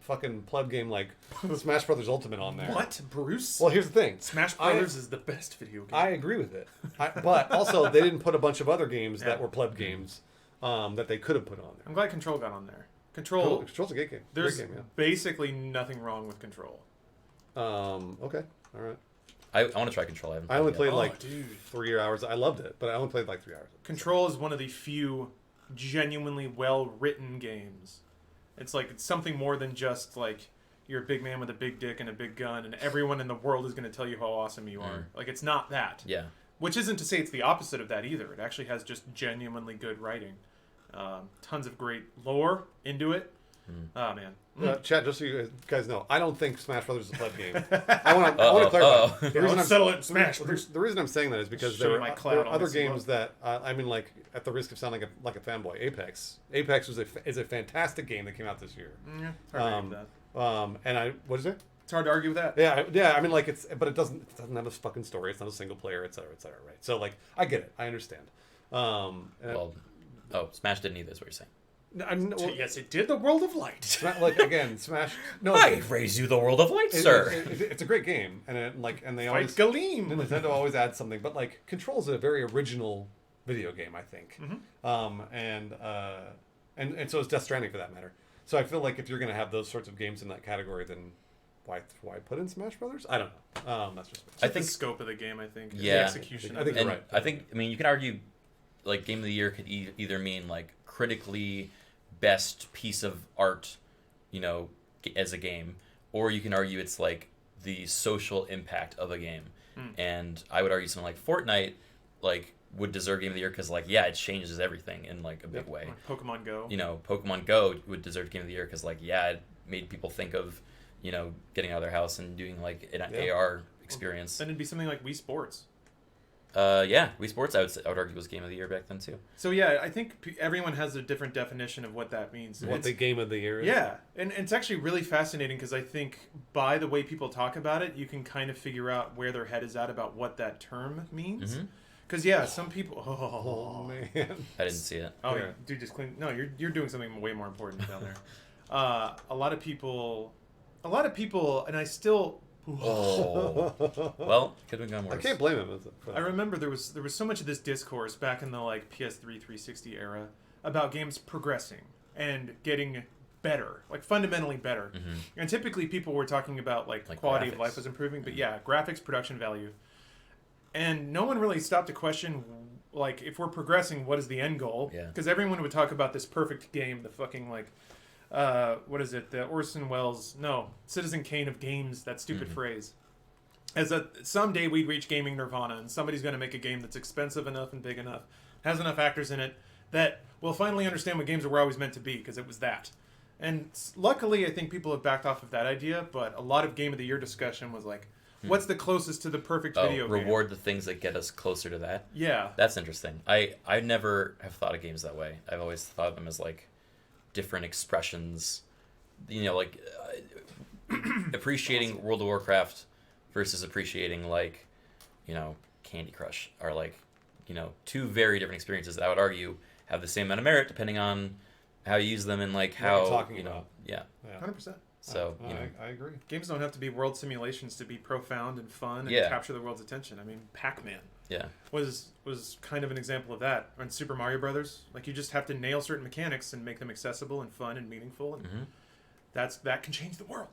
fucking pleb game like Smash Brothers Ultimate on there, What, Bruce? Well, here's the thing. Smash Brothers is the best video game. I agree with it, but also they didn't put a bunch of other games Yeah. that were pleb games that they could have put on there. I'm glad Control got on there. Control. Control's a great game. There's Great game, basically nothing wrong with Control. yeah. Okay, all right. I want to try Control. I only played Oh, like dude. 3 hours. I loved it, but I only played like 3 hours. Control is one of the few genuinely well-written games. It's something more than just like you're a big man with a big dick and a big gun, and everyone in the world is going to tell you how awesome you are. Like, it's not that. Yeah. Which isn't to say it's the opposite of that either. It actually has just genuinely good writing. Tons of great lore into it. Oh, man. Chat, just so you guys know, I don't think Smash Brothers is a pleb game. I want to clarify. The reason Let's settle it in Smash. The reason I'm saying that is because Show there you are, my there clout are on other this games look. that I mean, like at the risk of sounding like a fanboy, Apex is a fantastic game that came out this year. Yeah, hard to argue with that. And what is it? It's hard to argue with that. Yeah. I mean, like but it doesn't have a fucking story. It's not a single player, et cetera, right? So like, I get it. I understand. Smash didn't either. Is what you're saying. Yes, it did. The World of Light. Like again, Smash. No, I raise you the world of light, sir. it's a great game, and they Fight always Galeem. Nintendo always adds something, but like Control's a very original video game, I think. And so is Death Stranding for that matter. So I feel like if you're gonna have those sorts of games in that category, then why put in Smash Brothers? I don't know. That's just. I The think scope of the game, I think. and Yeah. The execution. I of think it. you're and right. I think, I mean, you can argue, like, Game of the Year could either mean, like, critically best piece of art, as a game, or you can argue it's, like, the social impact of a game. And I would argue something like Fortnite, like, would deserve Game of the Year because, like, yeah, it changes everything in, like, a big way. Like Pokemon Go. Pokemon Go would deserve Game of the Year because, like, yeah, it made people think of, getting out of their house and doing, like, an AR experience. Then it'd be something like Wii Sports. Wii Sports, I would argue was Game of the Year back then too. So yeah, I think everyone has a different definition of what that means. What the game of the year is. Yeah, and it's actually really fascinating because I think by the way people talk about it, you can kind of figure out where their head is at about what that term means. Because some people. Oh man. I didn't see it. Oh, Yeah. dude, just clean. No, you're doing something way more important down there. A lot of people, and I still Oh. Well, could have gone I worse. can't blame him. For that. I remember there was so much of this discourse back in the like PS3 360 era about games progressing and getting better, like fundamentally better. Mm-hmm. And typically people were talking about like Like quality graphics. of life was improving, but yeah, graphics, production value. And no one really stopped to question like if we're progressing, what is the end goal? Yeah. Because everyone would talk about this perfect game, the fucking like what is it? The Orson Welles, Citizen Kane of games, that stupid phrase. As that someday we'd reach gaming nirvana and somebody's going to make a game that's expensive enough and big enough, has enough actors in it, that we'll finally understand what games were always meant to be, because it was that. And luckily, I think people have backed off of that idea, but a lot of Game of the Year discussion was like, what's the closest to the perfect video game? Reward the things that get us closer to that. Yeah. That's interesting. I never have thought of games that way. I've always thought of them as like different expressions, like appreciating World of Warcraft versus appreciating like, Candy Crush are like, two very different experiences that I would argue have the same amount of merit depending on how you use them and like What how you're talking about. Yeah. 100%. So I agree. Games don't have to be world simulations to be profound and fun and Yeah. capture the world's attention. I mean, Pac-Man yeah. was kind of an example of that. And Super Mario Brothers, like you just have to nail certain mechanics and make them accessible and fun and meaningful, and that can change the world.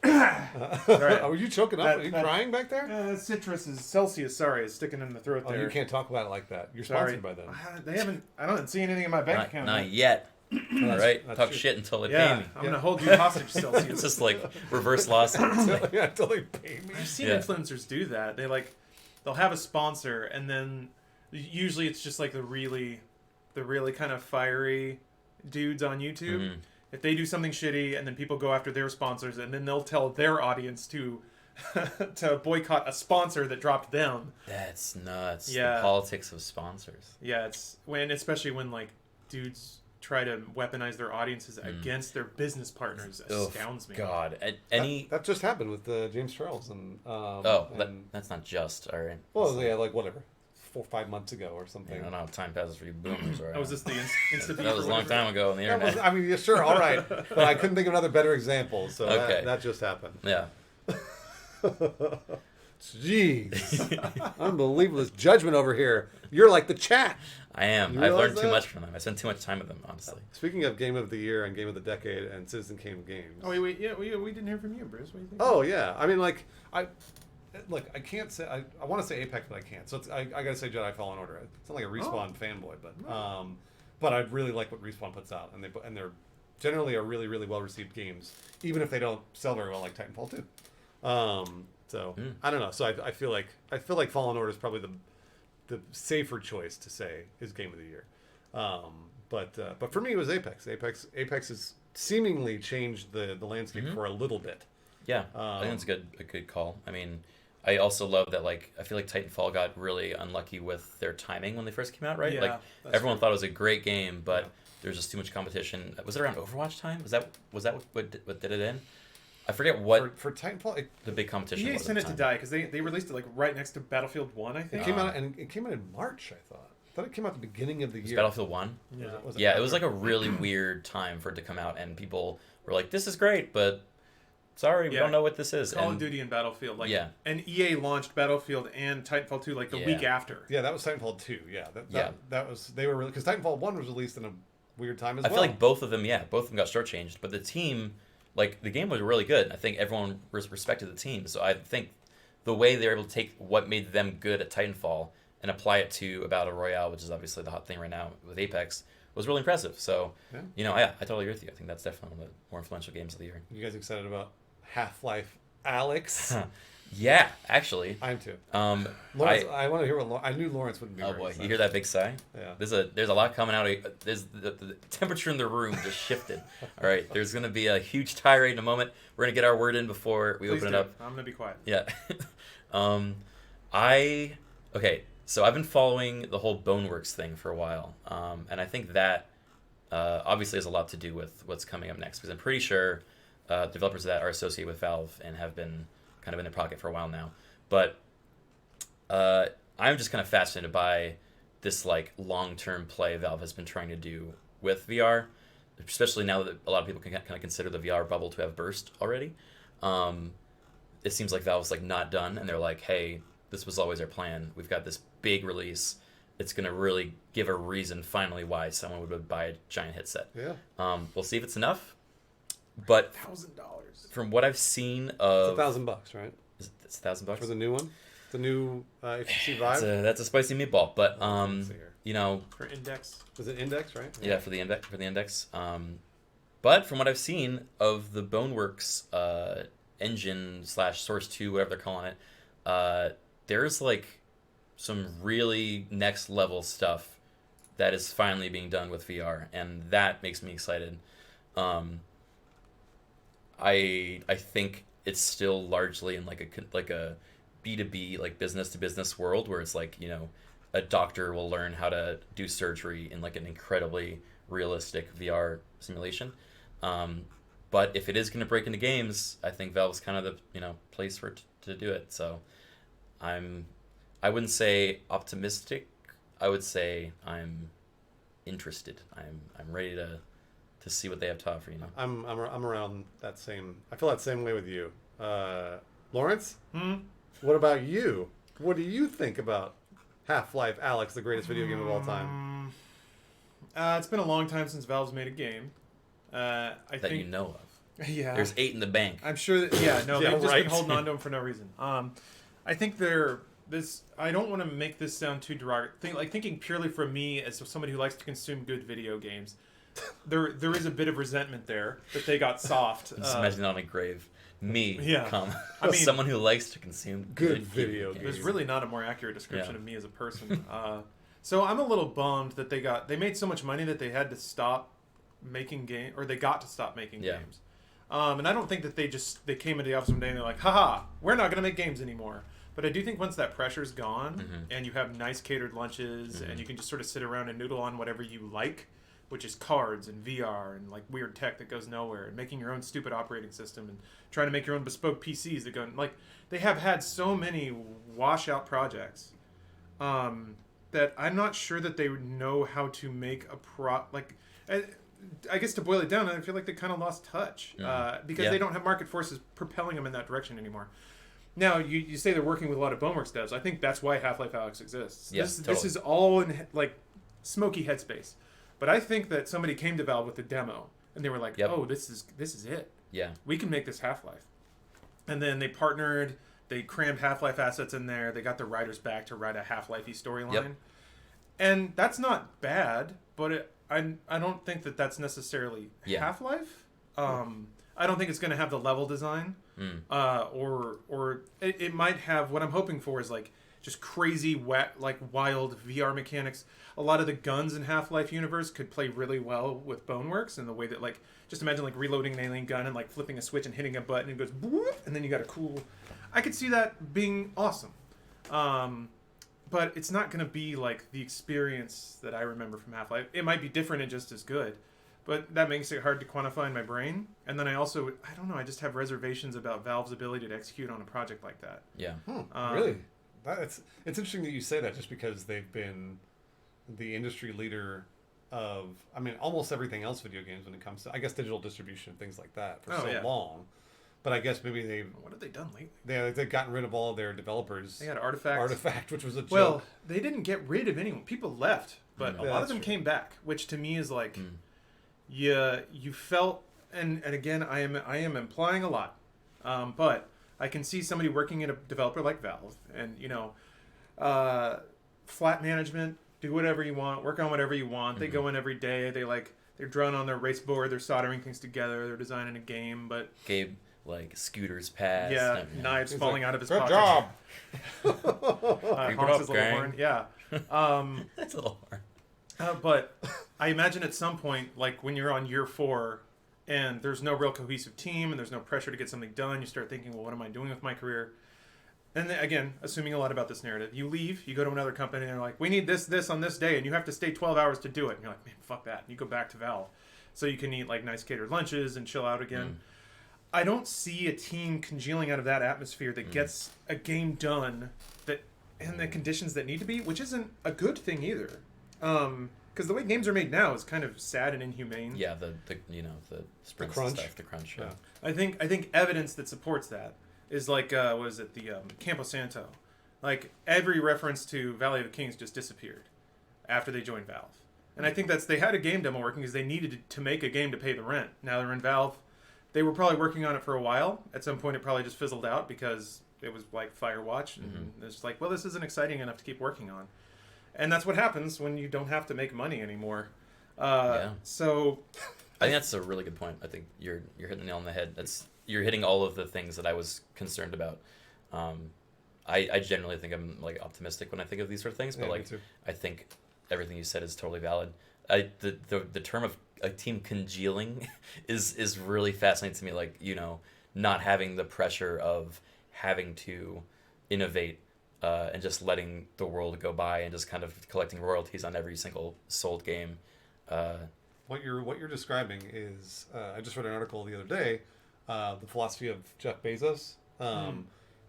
Right. Are you choking up? That- Are you that- crying back there? Citrus is Celsius. Sorry, is sticking in the throat Oh, there. you can't talk about it like that. You're Sorry. sponsored by them. They haven't. I don't see anything in my bank account. Not yet. All right. that's Talk true. shit until they Yeah, pay me. I'm gonna hold you hostage, It's Celsius. just like reverse lawsuits. Yeah, until they pay me. I've seen Yeah. influencers do that. They'll have a sponsor, and then usually it's just like the really kind of fiery dudes on YouTube. Mhm. If they do something shitty, and then people go after their sponsors, and then they'll tell their audience to to boycott a sponsor that dropped them. That's nuts. Yeah. The politics of sponsors. Yeah, especially when like dudes try to weaponize their audiences against their business partners. Astounds me. God. Any. That just happened with James Charles and That's not just. All right. well, yeah, like whatever, 4 or 5 months ago or I something. don't know how time passes for you boomers. All right. Oh, was this the Insta? That was a long time ago on the That was, internet. I mean, yeah, sure, all right, but I couldn't think of another better example, so Okay. that just happened. Yeah. Jeez, unbelievable! This judgment over here. You're like the chat. I am. You I've realize learned too that? much from them. I spend too much time with them, honestly. Speaking of Game of the Year and Game of the Decade and Citizen Kane games. Oh wait, yeah, we didn't hear from you, Bruce. What do you think? Oh yeah, I mean, like I can't say I want to say Apex, but I can't. So I gotta say Jedi Fallen Order. It's not like a Respawn fanboy, but I really like what Respawn puts out, and they're generally are really really well received games, even if they don't sell very well, like Titanfall 2. I don't know. So I feel like Fallen Order is probably the safer choice to say is Game of the Year. But for me it was Apex. Apex has seemingly changed the landscape for a little bit. Yeah. I think it's a good call. I mean, I also love that, like, I feel like Titanfall got really unlucky with their timing when they first came out, right? Yeah, like, that's everyone true. thought it was a great game, but there's just too much competition. Was it around Overwatch time? Was that what did it in? I forget what For Titanfall, the big competition EA was. sent at it the to time. die because they released it like right next to Battlefield 1, I think. it came out in March. I thought it came out at the beginning of the Was year. Battlefield 1? Yeah. Yeah, it was like a really weird time for it to come out, and people were like, "This is great, but sorry, we Yeah. don't know what this is." Call of And Duty and Battlefield, like, Yeah. and EA launched Battlefield and Titanfall 2 like the Yeah. week after. Yeah, that was Titanfall 2. Yeah, that was they were really because Titanfall 1 was released in a weird time as I well. feel like both of them got shortchanged, but the team, like, the game was really good. I think everyone respected the team, so I think the way they were able to take what made them good at Titanfall and apply it to a battle royale, which is obviously the hot thing right now with Apex, was really impressive. So, Yeah. I totally agree with you. I think that's definitely one of the more influential games of the year. You guys excited about Half-Life Alex? Yeah, actually. I'm too. Um, Lawrence, I want to hear what I knew Lawrence wouldn't be. oh very boy, excited. you hear that big sigh? Yeah. There's a lot coming out. There's the temperature in the room just shifted. All right, there's gonna be a huge tirade in a moment. We're gonna get our word in before we Please open do. it up. I'm gonna be quiet. Yeah. So I've been following the whole Boneworks thing for a while, and I think that obviously has a lot to do with what's coming up next, because I'm pretty sure developers of that are associated with Valve and have been kind of in their pocket for a while now. But I'm just kind of fascinated by this, like, long-term play Valve has been trying to do with VR, especially now that a lot of people can kind of consider the VR bubble to have burst already. It seems like Valve's like not done, and they're like, hey, this was always our plan. We've got this big release. It's gonna really give a reason finally why someone would buy a giant headset. Yeah. We'll see if it's enough. But $1,000. from what I've seen of, It's $1,000, right? It's $1,000 For the new one? The new HTC Vive? That's a spicy meatball, but Let's see here. you know, For Index. Was it Index, right? yeah, for the index. But from what I've seen of the Boneworks engine / Source 2, whatever they're calling it, there's like some really next level stuff that is finally being done with VR, and that makes me excited. I think it's still largely in like a B2B, like business to business world, where it's like, you know, a doctor will learn how to do surgery in like an incredibly realistic VR simulation. But if it is going to break into games, I think Valve's kind of the, you know, place for it to do it. So I wouldn't say optimistic. I would say I'm interested. I'm ready to see what they have to offer. You know, I'm around that same. I feel that same way with you, Lawrence. What about you? What do you think about Half-Life Alyx, the greatest video game of all time? It's been a long time since Valve's made a game. I that think you know of. Yeah. There's 8 in the bank. I'm sure that Yeah, they've just right. been holding on to them for no reason. I think I don't want to make this sound too derogatory. Thinking purely from me as somebody who likes to consume good video games, there is a bit of resentment there that they got soft. Just imagine it on a grave. Me, Yeah. I mean, someone who likes to consume good video games. There's really not a more accurate description Yeah. of me as a person. So I'm a little bummed that they made so much money that they had to stop making games, or they got to stop making Yeah. games. And I don't think that they came into the office one day and they're like, haha, we're not going to make games anymore. But I do think once that pressure's gone and you have nice catered lunches and you can just sort of sit around and noodle on whatever you like, which is cards and VR and like weird tech that goes nowhere, and making your own stupid operating system and trying to make your own bespoke PCs that go, like, they have had so many washout projects that I'm not sure that they would know how to make I guess to boil it down, I feel like they kind of lost touch because they don't have market forces propelling them in that direction anymore. Now, you say they're working with a lot of Boneworks devs. I think that's why Half-Life Alyx exists. Yeah, This totally. is all in like smoky headspace. But I think that somebody came to Valve with a demo and they were like, Yep. "Oh, this is it. Yeah. We can make this Half-Life." And then they partnered. They crammed Half-Life assets in there. They got the writers back to write a Half-Life-y storyline. Yep. And that's not bad, but I don't think that that's necessarily Half-Life. I don't think it's going to have the level design, or it might have. What I'm hoping for is like just crazy, wet, like wild VR mechanics. A lot of the guns in Half-Life universe could play really well with Boneworks, in the way that, like, just imagine like reloading an alien gun and like flipping a switch and hitting a button and it goes boop, and then you got a cool. I could see that being awesome. But it's not going to be like the experience that I remember from Half-Life. It might be different and just as good, but that makes it hard to quantify in my brain. And then I don't know, I just have reservations about Valve's ability to execute on a project like that. Yeah. Really? It's interesting that you say that, just because they've been the industry leader of, I mean, almost everything else video games when it comes to, I guess, digital distribution, things like that for long. But I guess maybe What have they done lately? they've gotten rid of all of their developers. They had Artifact, which was a joke. Well, they didn't get rid of anyone. People left, but a lot of them true. came back, which to me is like, you felt, and again, I am implying a lot, but I can see somebody working at a developer like Valve, and flat management, do whatever you want, work on whatever you want. They go in every day. They're drawing on their race board. They're soldering things together. They're designing a game, but Gabe, like, scooters past. knives He's falling like, out of his "Good pocket. job." Honks his little gang. horn. Yeah. That's a little hard. But I imagine at some point, like when you're on year 4 and there's no real cohesive team and there's no pressure to get something done, you start thinking, well, what am I doing with my career? And then, again, assuming a lot about this narrative, you leave, you go to another company, and they're like, we need this on this day, and you have to stay 12 hours to do it. And you're like, man, fuck that. And you go back to Valve. So you can eat like nice catered lunches and chill out again. I don't see a team congealing out of that atmosphere that gets a game done that in the conditions that need to be, which isn't a good thing either. because the way games are made now is kind of sad and inhumane. Yeah, the sprints crunch. and stuff, the crunch. Yeah. I think evidence that supports that is like what is it, the Campo Santo, like every reference to Valley of the Kings just disappeared after they joined Valve, and I think they had a game demo working because they needed to make a game to pay the rent. Now they're in Valve. They were probably working on it for a while. At some point, it probably just fizzled out because it was like Firewatch, and it's like, well, this isn't exciting enough to keep working on. And that's what happens when you don't have to make money anymore. So, I think that's a really good point. I think you're hitting the nail on the head. You're hitting all of the things that I was concerned about. I generally think I'm like optimistic when I think of these sort of things, but like I think everything you said is totally valid. The term of a team congealing is really fascinating to me. Like, not having the pressure of having to innovate and just letting the world go by and just kind of collecting royalties on every single sold game. What you're describing is I just read an article the other day, the philosophy of Jeff Bezos.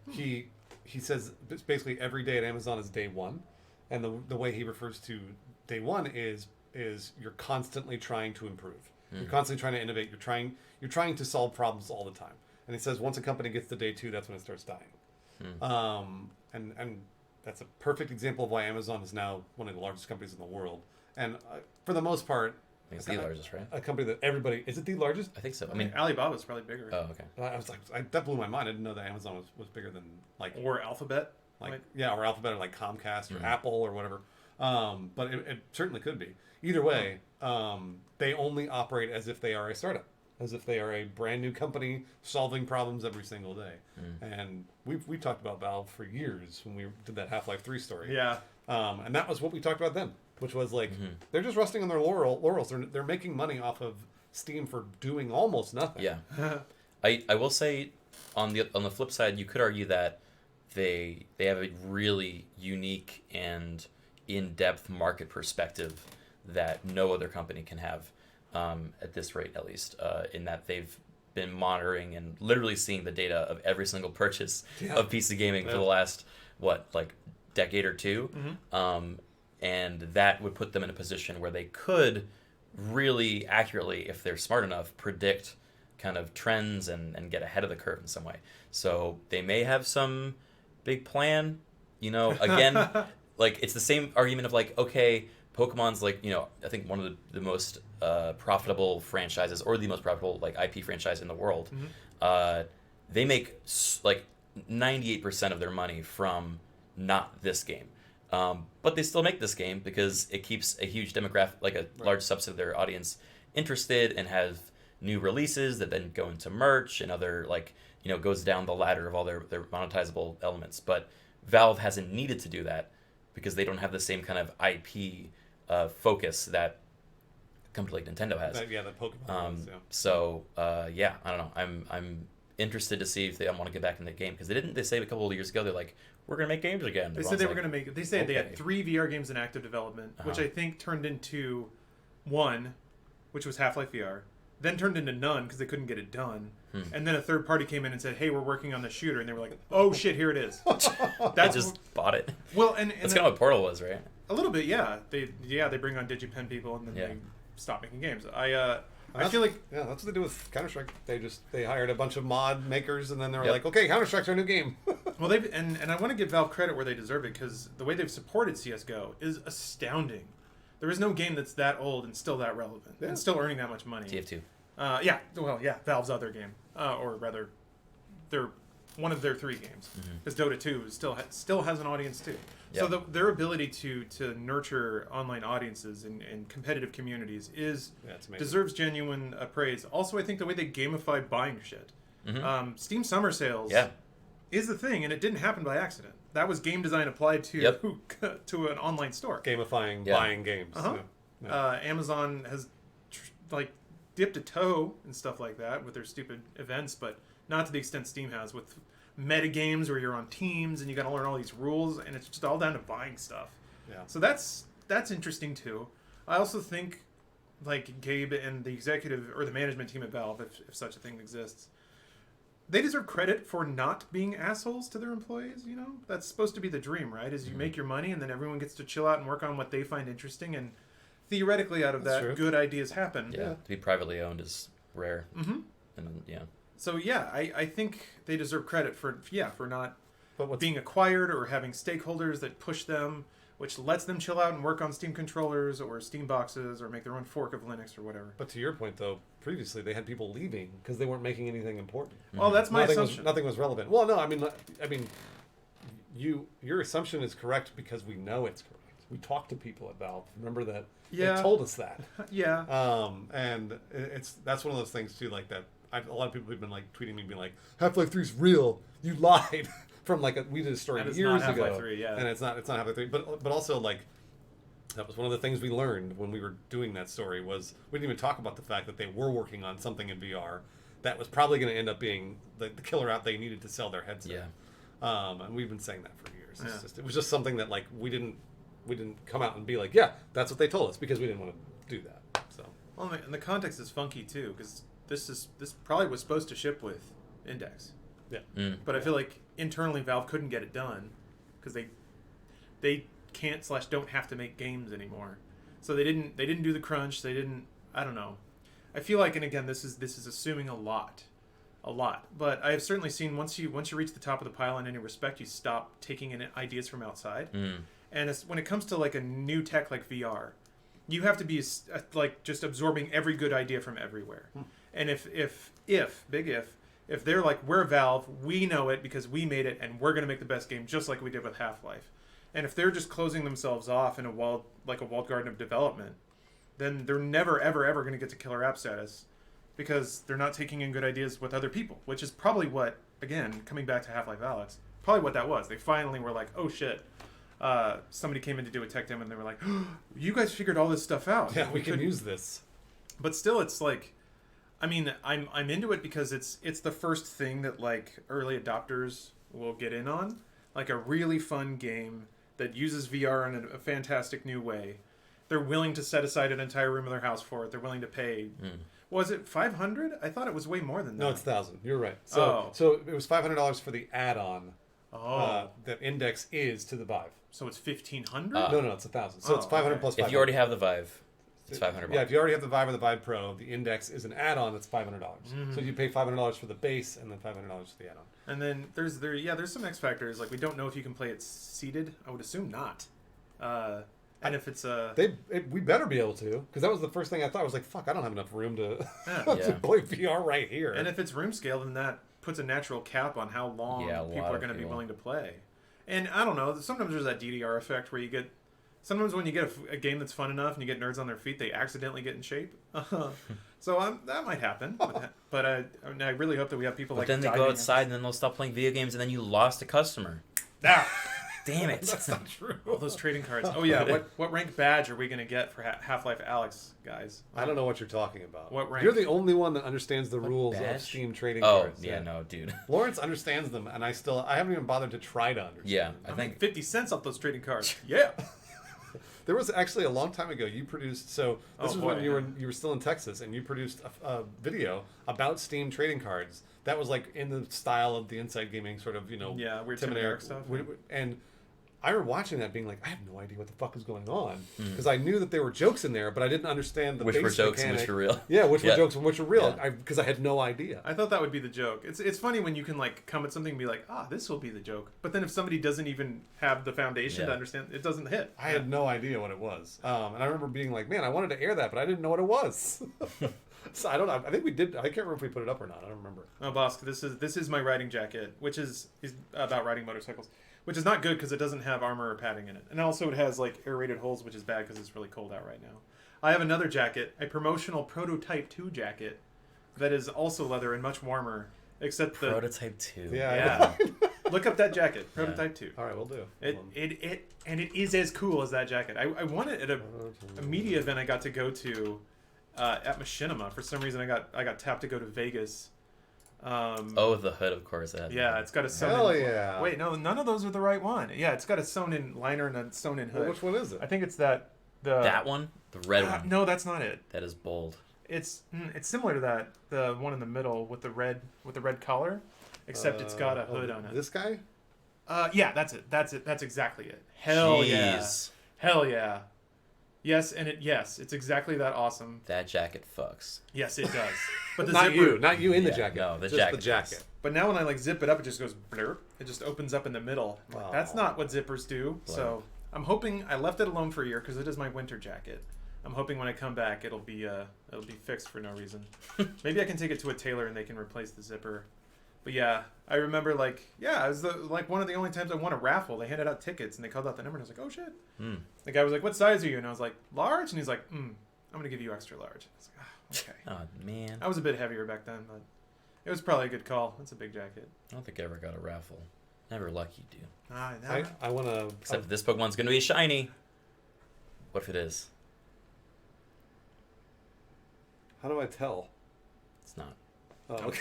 He says basically every day at Amazon is day one, and the way he refers to day one is you're constantly trying to improve. You're constantly trying to innovate. You're trying to solve problems all the time. And he says once a company gets to day two, that's when it starts dying. And that's a perfect example of why Amazon is now one of the largest companies in the world. And for the most part, I think it's the largest, right? A company that everybody is it the largest? I think so. I mean, Alibaba's probably bigger. Oh, okay. I was like, that blew my mind. I didn't know that Amazon was bigger than or Alphabet. Or Alphabet, or like Comcast or Apple or whatever. But it certainly could be. Either way, they only operate as if they are a startup, as if they are a brand new company solving problems every single day. And we've talked about Valve for years when we did that Half-Life 3 story. Yeah. And that was what we talked about then, which was like they're just resting on their laurels. They're making money off of Steam for doing almost nothing. Yeah. I will say on the flip side, you could argue that they have a really unique and in-depth market perspective that no other company can have at this rate, at least, in that they've been monitoring and literally seeing the data of every single purchase of PC gaming for the last, decade or two. And that would put them in a position where they could really accurately, if they're smart enough, predict kind of trends and get ahead of the curve in some way. So they may have some big plan, again, like it's the same argument of like, okay, Pokemon's like, I think one of the most profitable franchises, or the most profitable like IP franchise in the world. They make like 98% of their money from not this game. But they still make this game because it keeps a huge demographic, like a large subset of their audience interested, and have new releases that then go into merch and other goes down the ladder of all their monetizable elements. But Valve hasn't needed to do that because they don't have the same kind of IP focus that a company like Nintendo has. The Pokemon. So I don't know. I'm interested to see if they want to get back in the game, because they say a couple of years ago they're like, we're gonna make games again. They said they were gonna make. They said they had 3 VR games in active development, which I think turned into 1, which was Half-Life VR. Then turned into none because they couldn't get it done. And then a third party came in and said, "Hey, we're working on the shooter," and they were like, "Oh shit, here it is." They just bought it. Well, and that's kind of what Portal was, right? A little bit, yeah. They bring on DigiPen people and then they stop making games. I feel like that's what they do with Counter-Strike. They hired a bunch of mod makers, and then they were like, "Okay, Counter-Strike's our new game." Well, and I want to give Valve credit where they deserve it, because the way they've supported CS:GO is astounding. There is no game that's that old and still that relevant and still earning that much money. TF2. Valve's other game, or rather, they're one of their 3 games, because Dota 2 still has an audience too. Yep. So their ability to nurture online audiences and competitive communities deserves genuine praise. Also, I think the way they gamify buying shit, Steam Summer Sales, is the thing, and it didn't happen by accident. That was game design applied to to an online store, gamifying buying games. Amazon has dipped a toe and stuff like that with their stupid events, but not to the extent Steam has with meta games where you're on teams and you got to learn all these rules, and it's just all down to buying stuff. So that's interesting too. I also think Gabe and the executive or the management team at Valve, if such a thing exists, they deserve credit for not being assholes to their employees. That's supposed to be the dream, right? Is you make your money and then everyone gets to chill out and work on what they find interesting. And theoretically out of That's that, true. good ideas happen. Yeah, to be privately owned is rare. Mm-hmm. And yeah, So yeah, I think they deserve credit for not But what's being acquired or having stakeholders that push them, which lets them chill out and work on Steam controllers or Steam boxes or make their own fork of Linux or whatever. But to your point, though, previously they had people leaving because they weren't making anything important. Well, that's my nothing assumption. nothing was relevant. Well, no, I mean, your assumption is correct because we know it's correct. We talked to people at Valve. Remember that? Yeah. They told us that. Yeah. And that's one of those things too. Like that, a lot of people have been like tweeting me, being like, "Half-Life 3 is real. You lied." From like we did a story That is years not ago, Half-Life 3, yeah. and it's not Half-Life 3, but also like that was one of the things we learned when we were doing that story was we didn't even talk about the fact that they were working on something in VR that was probably going to end up being the killer app they needed to sell their headset. Yeah. And we've been saying that for years. Yeah. It was just something that like we didn't come out and be like, yeah, that's what they told us because we didn't want to do that. So Well, and the context is funky too because this probably was supposed to ship with Index, yeah, but I feel like internally Valve couldn't get it done because they can't / don't have to make games anymore. So they didn't do the crunch. They didn't. I don't know. I feel like, and again, this is assuming a lot. But I have certainly seen once you reach the top of the pile in any respect, you stop taking in ideas from outside. And when it comes to like a new tech like VR, you have to be like just absorbing every good idea from everywhere. And if they're like, we're Valve, we know it because we made it, and we're going to make the best game just like we did with Half-Life. And if they're just closing themselves off in a walled garden of development, then they're never, ever, ever going to get to killer app status because they're not taking in good ideas with other people, which is probably what, again, coming back to Half-Life Alyx, probably what that was. They finally were like, oh shit. Somebody came in to do a tech demo and they were like, oh, you guys figured all this stuff out. yeah, we can use this. But still, it's like, I mean, I'm into it because it's the first thing that like early adopters will get in on, like a really fun game that uses VR in a fantastic new way. They're willing to set aside an entire room of their house for it. They're willing to pay. Was it $500? I thought it was way more than that. No, it's 1,000. You're right. So it was $500 for the add-on that Index is to the Vive. So it's $1,500. No, it's 1,000. So it's 500 okay. plus 500. if you already have the Vive, it's $500. Yeah, if you already have the Vive or the Vive Pro, the Index is an add-on that's $500. So you pay $500 for the base and then $500 for the add-on. And then there's some X factors. Like we don't know if you can play it seated. I would assume not. And if it's we better be able to, because that was the first thing I thought. I was like, fuck, I don't have enough room to, Yeah. to play VR right here. and if it's room scale, then that puts a natural cap on how long people are going to be willing to play. And I don't know. Sometimes there's that DDR effect where you get. Sometimes when you get a game that's fun enough and you get nerds on their feet, they accidentally get in shape. So that might happen. But I really hope that we have people But like. then they diving go in. outside and then they'll stop playing video games and then you lost a customer. Ah, Damn it. That's not true. all those trading cards. Oh yeah, what rank badge are we going to get for Half-Life Alyx, guys? I don't know what you're talking about. What rank? You're the only one that understands the rules of badge? Steam trading Oh, cards. yeah, no, dude. Lawrence understands them, and I haven't even bothered to try to understand Yeah, them. I I think think 50 cents off those trading cards. Yeah. There was actually a long time ago you produced. So this Oh, was boy, when you were still in Texas, and you produced a video about Steam trading cards that was like in the style of the Inside Gaming sort of Yeah, weird Tim and Eric stuff. And I remember watching that, being like, I have no idea what the fuck is going on because I knew that there were jokes in there, but I didn't understand the which were base jokes mechanic. and which were real. Yeah, which were Yeah. jokes and which were real. Yeah. Because I had no idea. I thought that would be the joke. It's funny when you can like come at something and be like, this will be the joke. But then if somebody doesn't even have the foundation to Yeah. understand, it doesn't hit. I had no idea what it was, and I remember being like, "Man, I wanted to air that, but I didn't know what it was." So I don't know. I think we did. I can't remember if we put it up or not. I don't remember. Oh, Bosk, this is my riding jacket, which is about riding motorcycles, which is not good because it doesn't have armor or padding in it, and also it has like aerated holes, which is bad because it's really cold out right now. I have another jacket, a promotional Prototype 2 jacket, that is also leather and much warmer, except the Prototype 2. Yeah. Look up that jacket, Prototype 2. All right, we'll do. It is as cool as that jacket. I won it at a media event I got to go to at Machinima. For some reason, I got tapped to go to Vegas. The hood, of course. Yeah, it's got a sewn Hell in. yeah. Wait, no, none of those are the right one. Yeah, it's got a sewn in liner and a sewn in hood. Well, which one is it? I think it's that. That one? The red one. No, that's not it. That is bold. It's similar to that, the one in the middle with the red collar, except it's got a hood on it. This guy? Yeah, that's it. That's exactly it. Hell yeah. Jeez. Hell yeah. Yes, it's exactly that awesome. That jacket fucks. Yes, it does. But the Not zipper, not you in the Yeah, jacket. no, the just jacket the jacket. But now when I like zip it up, it just goes blurp. It just opens up in the middle. I'm like, that's Oh. not what zippers do. So I'm hoping I left it alone for a year because it is my winter jacket. I'm hoping when I come back, it'll be fixed for no reason. Maybe I can take it to a tailor and they can replace the zipper. But yeah, I remember it was one of the only times I won a raffle. They handed out tickets and they called out the number and I was like, oh shit. The guy was like, what size are you? And I was like, large. And he's like, I'm gonna give you extra large. I was like, okay. Oh man. I was a bit heavier back then, but it was probably a good call. It's a big jacket. I don't think I ever got a raffle. Never lucky, dude. I want to. Except if this Pokemon's gonna be shiny. What if it is? How do I tell? It's not. Oh, okay.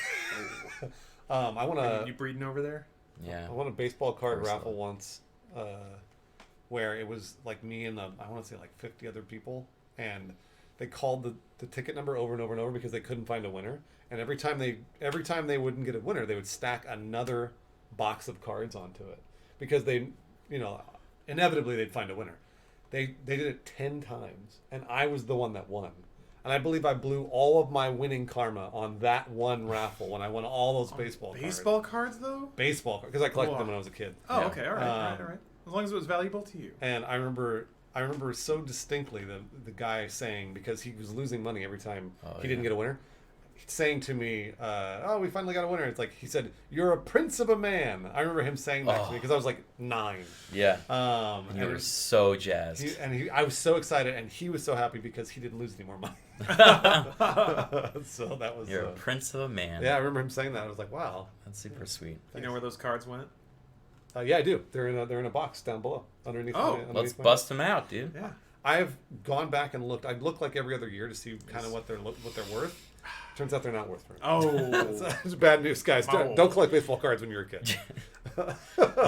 I want to. You breeding over there? Yeah. I won a baseball card Course raffle not. once, where it was like me and I want to say like 50 other people, and they called the ticket number over and over and over because they couldn't find a winner. And every time they wouldn't get a winner, they would stack another box of cards onto it because they, inevitably they'd find a winner. They did it 10 times, and I was the one that won. And I believe I blew all of my winning karma on that one raffle when I won all those baseball cards. Baseball cards, though? Baseball cards, because I collected Cool. them when I was a kid. Oh, Yeah. okay. All right. As long as it was valuable to you. And I remember so distinctly the guy saying, because he was losing money every time he didn't get a winner, saying to me, we finally got a winner. It's like, he said, you're a prince of a man. I remember him saying that to me because I was like 9. Yeah. And You were so jazzed. I was so excited, and he was so happy because he didn't lose any more money. So that was... You're a prince of a man. Yeah, I remember him saying that. I was like, wow. That's super sweet. You know where those cards went? Yeah, I do. They're in a box down below, underneath. Let's bust them out, dude. Yeah. I've gone back and looked. I look like every other year to see kind of what they're worth. Turns out they're not worth very much. Oh. It's bad news, guys. Oh. Don't collect baseball cards when you're a kid.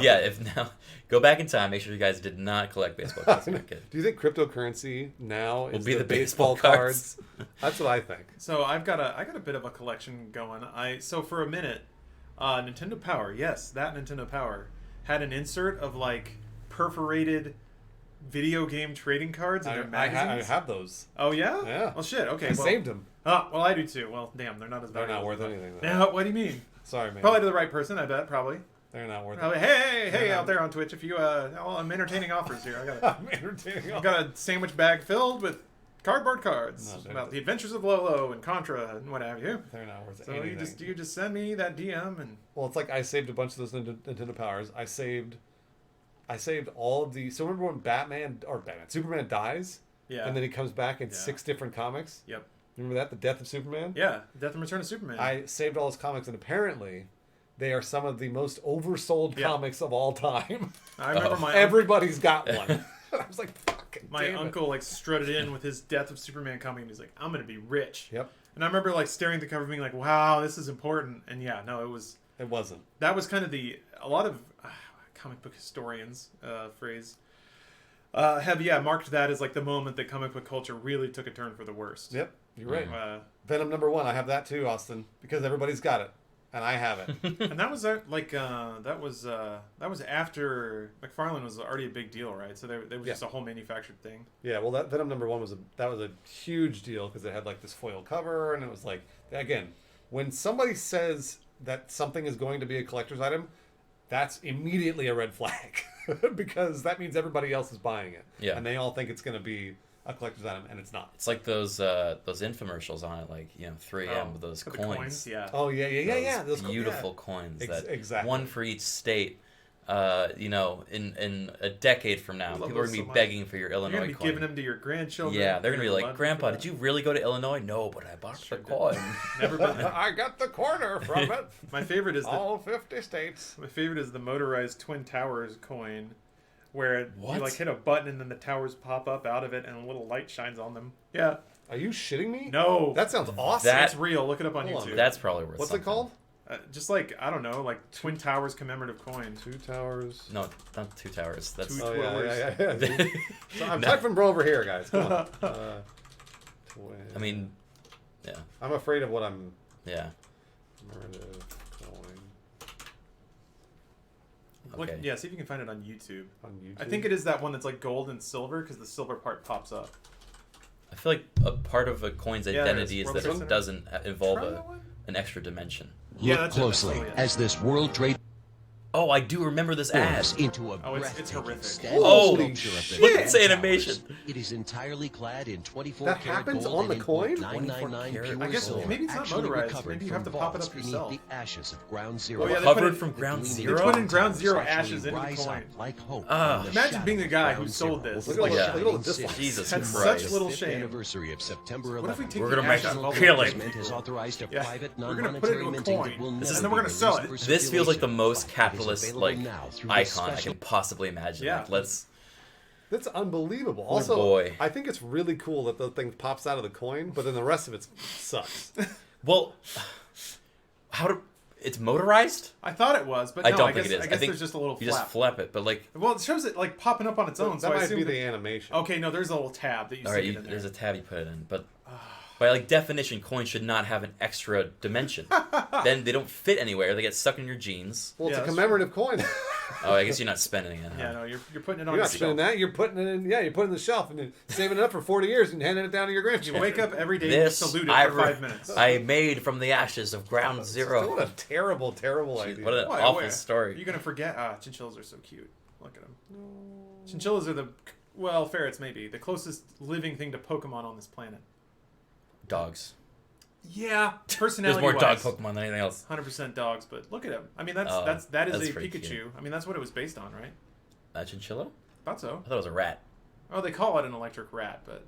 Yeah, go back in time, make sure you guys did not collect baseball cards when you were a kid. Do you think cryptocurrency now is be the the baseball baseball cards? That's what I think. So I got a bit of a collection going. So for a minute, Nintendo Power, yes, that Nintendo Power had an insert of like perforated video game trading cards in their I magazines. have those. Oh yeah? Yeah. Well, shit. Okay. I saved them. Oh, well, I do too. Well, damn, they're not as They're valuable. not worth anything. Though. Now, what do you mean? Sorry, man. Probably to the right person, I bet. Probably. They're not worth Probably. it. Hey, They're not. out there on Twitch, if you I'm entertaining offers here. I'm entertaining. I've got a sandwich bag filled with cardboard cards No, about the adventures of Lolo and Contra and what have you. They're not worth So anything. you just send me that DM and Well, it's like I saved a bunch of those Nintendo Powers. I saved all of the. So remember when Superman dies, yeah. and then he comes back in Yeah. 6 different comics. Yep. Remember that, the Death of Superman? Yeah, Death and Return of Superman. I saved all his comics, and apparently, they are some of the most oversold comics of all time. I remember my Everybody's got one. I was like, fucking my damn it. uncle like strutted in with his Death of Superman comic, and he's like, "I'm gonna be rich." Yep, And I remember like staring at the cover, being like, "Wow, this is important." And yeah, no, it was. it wasn't. That was kind of a lot of comic book historians phrase have marked that as like the moment that comic book culture really took a turn for the worst. Yep, you're right. Venom Venom #1, I have that too, Austin, because everybody's got it, and I have it. and that was that was after McFarlane was already a big deal, right? So there was just a whole manufactured thing. Yeah, well, that Venom #1 was a huge deal because it had like this foil cover, and it was like, again, when somebody says that something is going to be a collector's item, that's immediately a red flag because that means everybody else is buying it, and they all think it's going to be a collector's item, and it's not. It's like those infomercials on it, like 3M with those coins. Yeah. Oh yeah. Those beautiful coins. Exactly. One for each state. In a decade from now, people are gonna be begging for your You're Illinois gonna be coin. giving them to your grandchildren. Yeah, they're gonna be like, Love "Grandpa, for did you really go to Illinois?" No, but I bought the coin. Never been there. I got the corner from it. My favorite is all 50 states. My favorite is the motorized Twin Towers coin, where What? you like hit a button and then the towers pop up out of it and a little light shines on them. Yeah. Are you shitting me? No. That sounds awesome. That's real. Look it up on Hold on. YouTube. That's probably worth. What's something. it called? Just like I don't know, like Twin Towers commemorative coin. 2 towers. No, not 2 towers. That's Two- Oh yeah. So I'm No. typing from over here, guys. Come on. I mean, yeah, I'm afraid of what I'm. yeah. Commemorative coin. Look, Okay. yeah, see if you can find it on YouTube. On YouTube. I think it is that one that's like gold and silver because the silver part pops up. I feel like a part of a coin's Yeah, identity there is is. that World it Trade doesn't involve Try that one? an extra dimension. Yeah, Look that's it, closely that's it. as this World Trade Oh, I do remember this ad. forms into a Oh, it's breathtaking horrific. standing Holy sculpture of the shit. Look at this Twin animation. Towers. It is entirely clad in 24 That karat happens gold on and the in coin? 999 24 pure karat. I guess silver, maybe it's not actually motorized. recovered Maybe you from have to pop it vaults up beneath yourself. the ashes of Ground Zero. Oh, yeah, they Recovered put it- from Ground The Zero? They put in Ground towers Zero actually ashes into the rise coin. up like hope Ah. from the Imagine shadow being the of guy who Ground sold Zero. this. Look at all the- Yeah. look at all the dislikes. Jesus That's Christ. such little Fifth shame. anniversary of September What if we 11th. take We're the gonna ash make out of all the kill gold? it. Government has authorized a Yeah, private we're gonna put it non-monetary into a minting coin, that will and never then we're gonna be sell released it. for This feels like the circulation. most It is capitalist available like now through icon this I special can possibly imagine. Yeah. Like, let's That's unbelievable. Oh, Also, boy. I think it's really cool that the thing pops out of the coin, but then the rest of it sucks. well how do it's motorized? I thought it was, but I no, don't I think guess, it is. I guess think there's just a little you flap. just flap it, but like Well, it shows it like popping up on its own. that so I might assume be that- the animation. Okay, no, there's a little tab that you all see right, it in there. there's a tab you put it in, but by like definition, coins should not have an extra dimension. Then they don't fit anywhere. They get stuck in your jeans. Well, it's Yeah, a that's commemorative coin. Oh, I guess you're not spending it. Huh? Yeah, no, you're putting it on You're your not spending shelf. that. You're putting it in. Yeah, you're putting it in the shelf and then saving it up for 40 years and handing it down to your You grandchildren. wake up every day and This salute I it for re- 5 minutes. I made from the ashes of Ground Zero. What a terrible, terrible idea. What an Why, awful where? story. You're gonna forget. Chinchillas are so cute. Look at them. Chinchillas are ferrets maybe the closest living thing to Pokemon on this planet. Dogs. Yeah, There's personality. more dog Pokemon than anything else. 100% dogs, but look at him. I mean, that is that's a pretty Pikachu. cute. I mean, that's what it was based on, right? A chinchilla? Thought so. I thought it was a rat. Oh, they call it an electric rat, but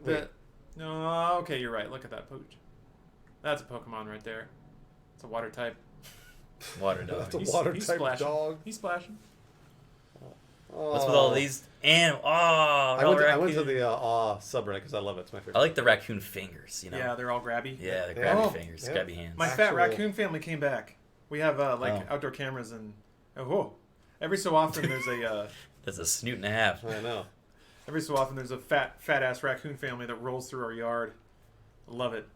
Wait, no. Okay, you're right. Look at that pooch. That's a Pokemon right there. It's a water type. Water dog. That's a He's water type splashing. dog. He's splashing. What's with all these animals? Oh, I went to the subreddit because I love it. It's my favorite. I like the raccoon fingers, you know? Yeah, they're all grabby. Yeah, the Yeah. grabby Oh, fingers, yeah. grabby hands. My fat Actual- raccoon family came back. We have Oh. outdoor cameras and every so often there's a That's a snoot and a half. I know. every so often there's a fat ass raccoon family that rolls through our yard. Love it.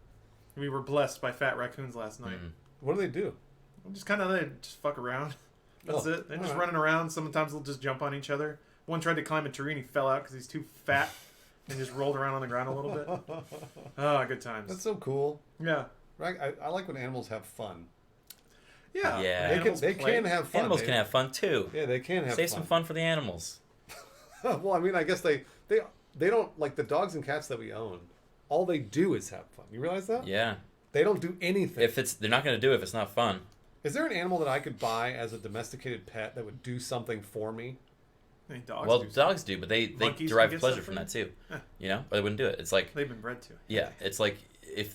We were blessed by fat raccoons last night. Mm. What do they do? Just kind of they just fuck around. That's Oh, it. They're just alright. running around. Sometimes they'll just jump on each other. One tried to climb a tree and he fell out because he's too fat and just rolled around on the ground a little bit. Ah, good times. That's so cool. Yeah. I like when animals have fun. Yeah. Yeah. They can have fun. Animals can have fun too. Yeah, they can have Save some fun for the animals. Well, I mean, I guess they don't like the dogs and cats that we own. All they do is have fun. You realize that? Yeah. They don't do anything. They're not going to do it if it's not fun. Is there an animal that I could buy as a domesticated pet that would do something for me? I mean, dogs Well, do. dogs do, but they Monkeys derive can get pleasure stuff from from that too. Yeah. You know, but they wouldn't do it. It's like They've been bred to. yeah, it's like if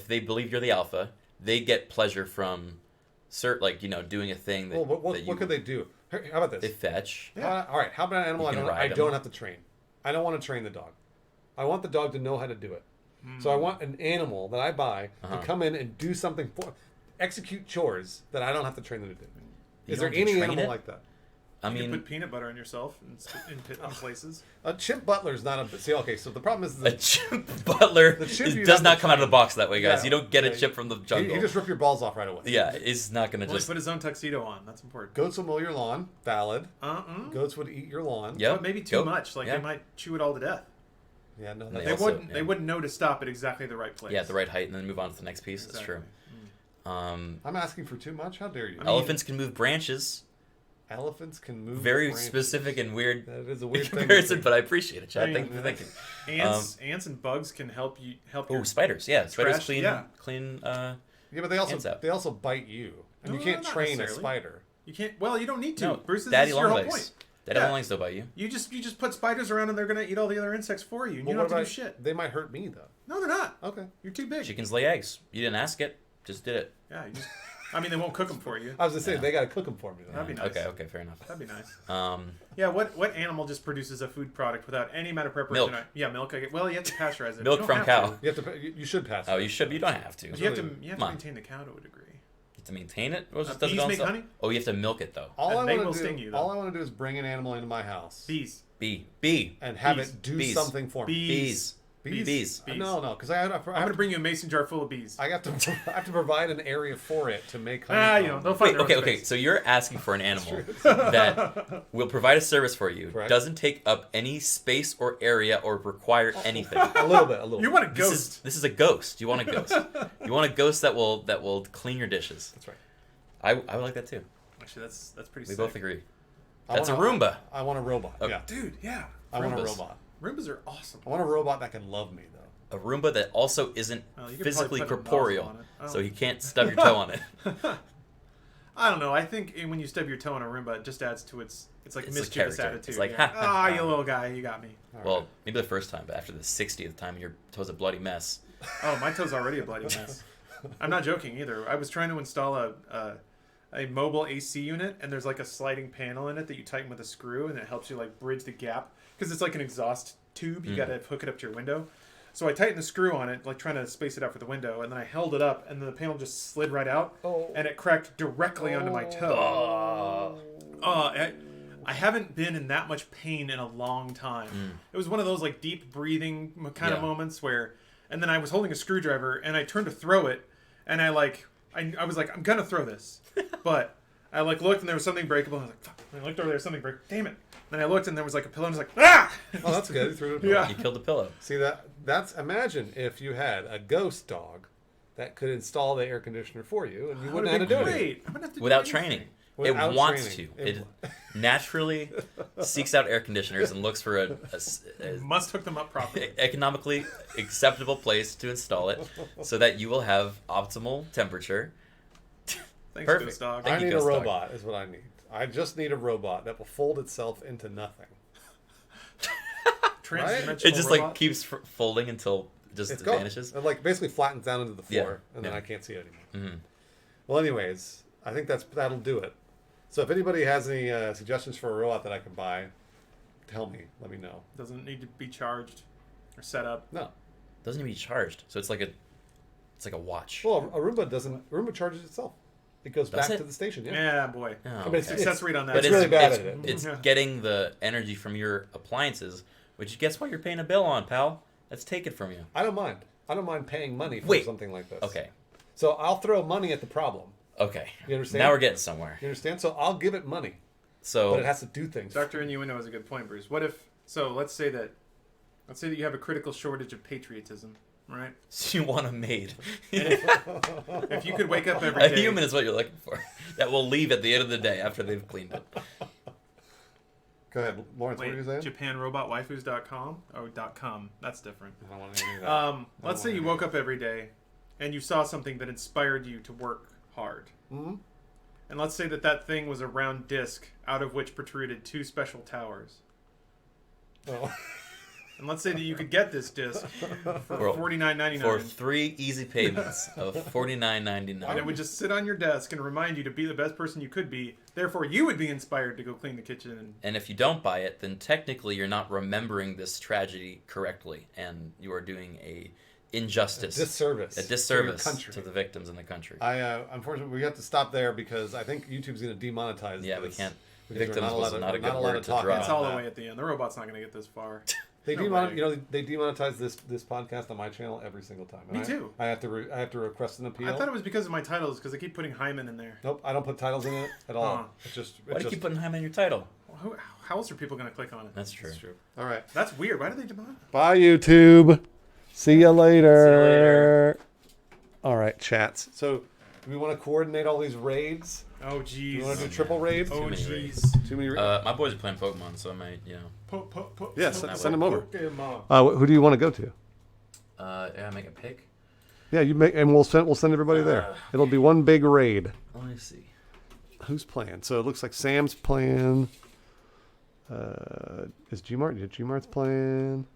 they believe you're the alpha, they get pleasure from doing a thing that, Well, what that you, could they do? How about this? they fetch. All right, how about an animal You I can don't, ride I them. don't have to train? I don't want to train the dog. I want the dog to know how to do it. So I want an animal that I buy Uh-huh. to come in and do something execute chores that I don't have to train them to do. You Is there don't have to any train animal it? like that? I You mean, put peanut butter on yourself in places. A chimp butler's not a. See, okay, so the problem is a that chimp butler The chimp you does have not to come out of the train. box that way, guys. Yeah, You don't get a yeah, chip from the jungle. you just rip your balls off right away. Yeah, it's not gonna Well, he just. put his own tuxedo on. That's important. Goats will mow your lawn. Valid. Uh-uh. Goats would eat your lawn. Yep. But maybe too Go. much. Like Yeah. they might chew it all to death. Yeah, no, They that's They also- wouldn't. yeah. They wouldn't know to stop at exactly the right place. Yeah, at the right height, and then move on to the next piece. That's Exactly. true. I'm asking for too much. How dare you? I mean- Elephants can move branches. Elephants can move. Very branches. specific and weird That is a weird thing. comparison, but I appreciate it, Chad. I mean, Thank you for thinking. Ants and bugs can help you. Help Oh, your spiders. Yeah, spiders Trash, clean. yeah. Clean. Yeah, but Hands up. they also bite you, and you No, can't not train a necessarily. spider. You can't. Well, you don't need to. No, Bruce, this daddy is your whole longlegs. point. Daddy Yeah. longlegs don't bite you. You just put spiders around and they're gonna eat all the other insects for you. And you Well, don't have what to do about- shit. They might hurt me though. No, they're not. Okay. You're too big. Chickens lay eggs. You didn't ask it. Just did it. Yeah. You just. I mean, they won't cook them for you. I was just saying they got to cook them for me. Though. That'd be nice. Okay, fair enough. That'd be nice. Um, Yeah. What animal just produces a food product without any amount of preparation? Milk. Yeah, milk. Well, you have to pasteurize it. milk You from don't cow. have You have to. You should pass. Oh, it. you should. But you don't have to. to. You have to. Come You have to on. maintain the cow to a degree. You have to maintain it. Or just Bees does it on make itself? honey? Oh, you have to milk it though. All And I they want will to sting do. you, though. All I want to do is bring an animal into my house Bees. Bee. and have Bees. it do Bees. something for me. Bees. Bees. No, because I I'm going to bring you a mason jar full of bees. I have to provide an area for it to make honey. They'll find Wait, their own okay. space. So you're asking for an animal that will provide a service for you, Correct. doesn't take up any space or area or require anything. A little bit. You want a ghost. This is a ghost. You want a ghost. You want a ghost that will clean your dishes. That's right. I would like that too. Actually, that's pretty We sick. both agree. I That's a want Roomba. I want a robot. Okay. Yeah. Dude, yeah. I want a Roombas. robot. Roombas are awesome. I want a robot that can love me, though. A Roomba that also isn't Well, you could physically probably put a corporeal, nozzle on it. Oh. so he can't stub your toe on it. I don't know. I think when you stub your toe on a Roomba, it just adds to its like It's a mischievous character. attitude. It's like, yeah. ha, ha, ha. You little guy, you got me. Well, maybe the first time, but after the 60th time, your toe's a bloody mess. Oh, my toe's already a bloody mess. I'm not joking either. I was trying to install a mobile AC unit, and there's like a sliding panel in it that you tighten with a screw, and it helps you like bridge the gap because it's like an exhaust tube. You got to hook it up to your window. So I tightened the screw on it, like trying to space it out for the window, and then I held it up, and then the panel just slid right out, and it cracked directly onto my toe. I haven't been in that much pain in a long time. It was one of those like deep breathing kind of moments where, and then I was holding a screwdriver, and I turned to throw it, and I was like, I'm gonna throw this, but I like looked, and there was something breakable, and I was like, fuck. And I looked over there, something break. Damn it. Then I looked, and there was like a pillow, and I was like, ah! Oh, that's good. You threw it. Yeah. You killed the pillow. See that's imagine if you had a ghost dog that could install the air conditioner for you, and you wouldn't have to do anything. Great. I'm gonna have to do Without anything. training. Without it wants training. to. It naturally seeks out air conditioners and looks for a Must hook them up properly. economically acceptable place to install it so that you will have optimal temperature. Thanks, Perfect. Ghost Dog. Thank I you, need a Ghost Dog. robot, is what I need. I just need a robot that will fold itself into nothing. Transdimensional It just like robot. keeps folding until it just It's gone. vanishes. It like basically flattens down into the floor, Yeah, and then yeah. I can't see it anymore. Mhm. Well, anyways, I think that'll do it. So if anybody has any suggestions for a robot that I can buy, tell me. Let me know. Doesn't need to be charged or set up. No. Doesn't even be charged, so it's like a watch. Well, a Roomba charges itself. It goes Does back it? to the station. Yeah. Yeah, boy. Oh, But it's okay. Accessory on that. But it's really bad at it. It's Yeah. getting the energy from your appliances, which guess what? You're paying a bill on, pal. Let's take it from you. I don't mind. I don't mind paying money for Wait. something like this. Okay. So I'll throw money at the problem. Okay. You understand? Now we're getting somewhere. You understand? So I'll give it money, So but it has to do things. Dr. Innuendo has a good point, Bruce. What if? So let's say that you have a critical shortage of patriotism, right? you want a maid. If you could wake up every A day, human is what you're looking for. That will leave at the end of the day after they've cleaned it. Go ahead, Lawrence. What Wait, are you saying? JapanRobotWaifus.com? Oh, .com. That's different. I don't want to hear that. Let's say you woke up every day and you saw something that inspired you to work hard. Mhm. And let's say that thing was a round disc out of which protruded 2 special towers. Oh. And let's say that you could get this disc for For $49.99. 3 easy payments of And it $49.99. would just sit on your desk and remind you to be the best person you could be. Therefore, you would be inspired to go clean the kitchen. And And if you don't buy it, then technically you're not remembering this tragedy correctly, and you are doing a injustice, Disservice. a disservice to your country. to the victims in the country. Unfortunately, we have to stop there because I think YouTube's going to demonetize. Yeah, we this. can't. Because we're Victims was not a good allowed word to talk drop. about it's all that. the way at the end. The robot's not going to get this far. They No demonetize. way. You know, they demonetize this podcast on my channel every single time. Me too. I have to request an appeal. I thought it was because of my titles, because I keep putting Hyman in there. Nope, I don't put titles in it at all. Huh. It's just. Why do you keep putting him in your title? How else are people going to click on it? That's true. That's true. All right. That's weird. Why do they demand? Bye, YouTube. See you later. See you later. All right, chats. So, do we want to coordinate all these raids? Oh, Do you want jeez. to do triple raids? Oh, many jeez. Too many. My boys are playing Pokemon, so I might, Yeah, send them over. Pokemon. Who do you want to go to? yeah, make a pick. Yeah, you make, and we'll send everybody there. It'll be one big raid. Let me see. Who's playing? So it looks like Sam's playing. Is Gmart? Yeah, Gmart's playing.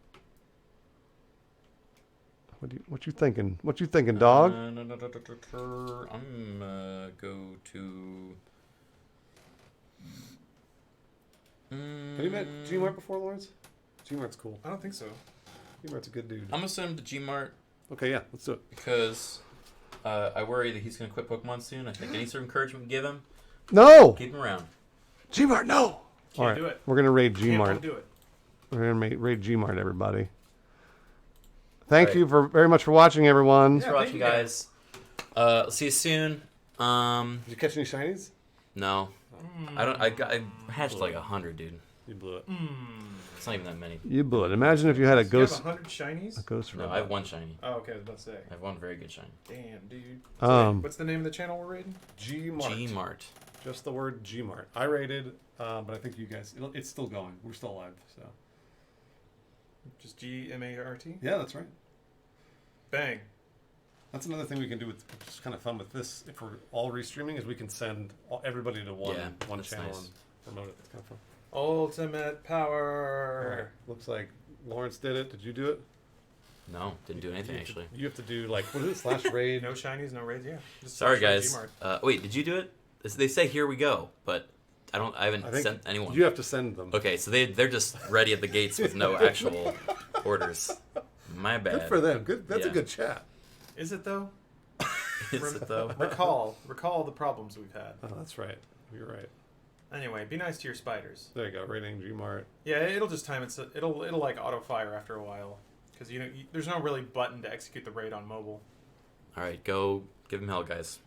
What you thinking? What you thinking, dog? I'm go to. Have you met Gmart before, Lawrence? Gmart's cool. I don't think so. Gmart's a good dude. I'm gonna send him to Gmart Okay, yeah, let's do it. because I worry that he's gonna quit Pokemon soon. I think any sort of encouragement we give him, No, keep him around. Gmart, no. Can't do it. We're gonna raid Can't Gmart. do it. We're gonna raid Gmart, everybody. Thank Right. you very much for watching, everyone. Thanks for watching, guys. See you soon. Did you catch any shinies? No. I hatched like 100, dude. You blew it. It's not even that many. You blew it. Imagine if you had a You have ghost. 100 shinies? A ghost. No, I have one shiny. Oh, okay, I was about to say. I have one very good shiny. Damn, dude. What's the name of the channel we're rating? Gmart. G-Mart. Just the word Gmart. I rated, but I think you guys. It's still going. We're still alive. So. Just Gmart? Yeah, that's right. Bang. That's another thing we can do with, which is kind of fun with this. If we're all restreaming, is we can send everybody to one that's channel nice. and promote it. It's kind of fun. Ultimate power. All right. Looks like Lawrence did it. Did you do it? No, didn't do anything actually. You have to do like what is it? /raid. No shinies, no raids, yeah. Just Sorry, search for guys. Gmart. Wait, did you do it? They say here we go, but I haven't I think sent anyone. you have to send them. Okay, so they're just ready at the gates with no actual orders. My bad. Good for them. Good. That's a Yeah. good chat. Is it though? Is it though? Recall the problems we've had. Oh, that's right. You're right. Anyway, be nice to your spiders. There you go. Rating Gmart. Yeah, it'll just time it. It'll like auto fire after a while, because there's no really button to execute the raid on mobile. All right, go give him hell, guys.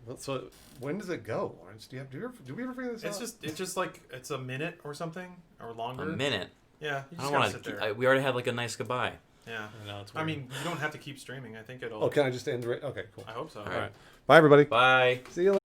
Well, so when does it go, Lawrence? Do we ever figure this out? It's just like it's a minute or something or longer. A minute. Yeah, you I just don't gotta want sit to. there. We already had like a nice goodbye. Yeah. I know, it's I weird. mean, you don't have to keep streaming. I think it'll. Oh, can I just end? Okay, cool. I hope so. All All right. right. Bye, everybody. Bye. See you later.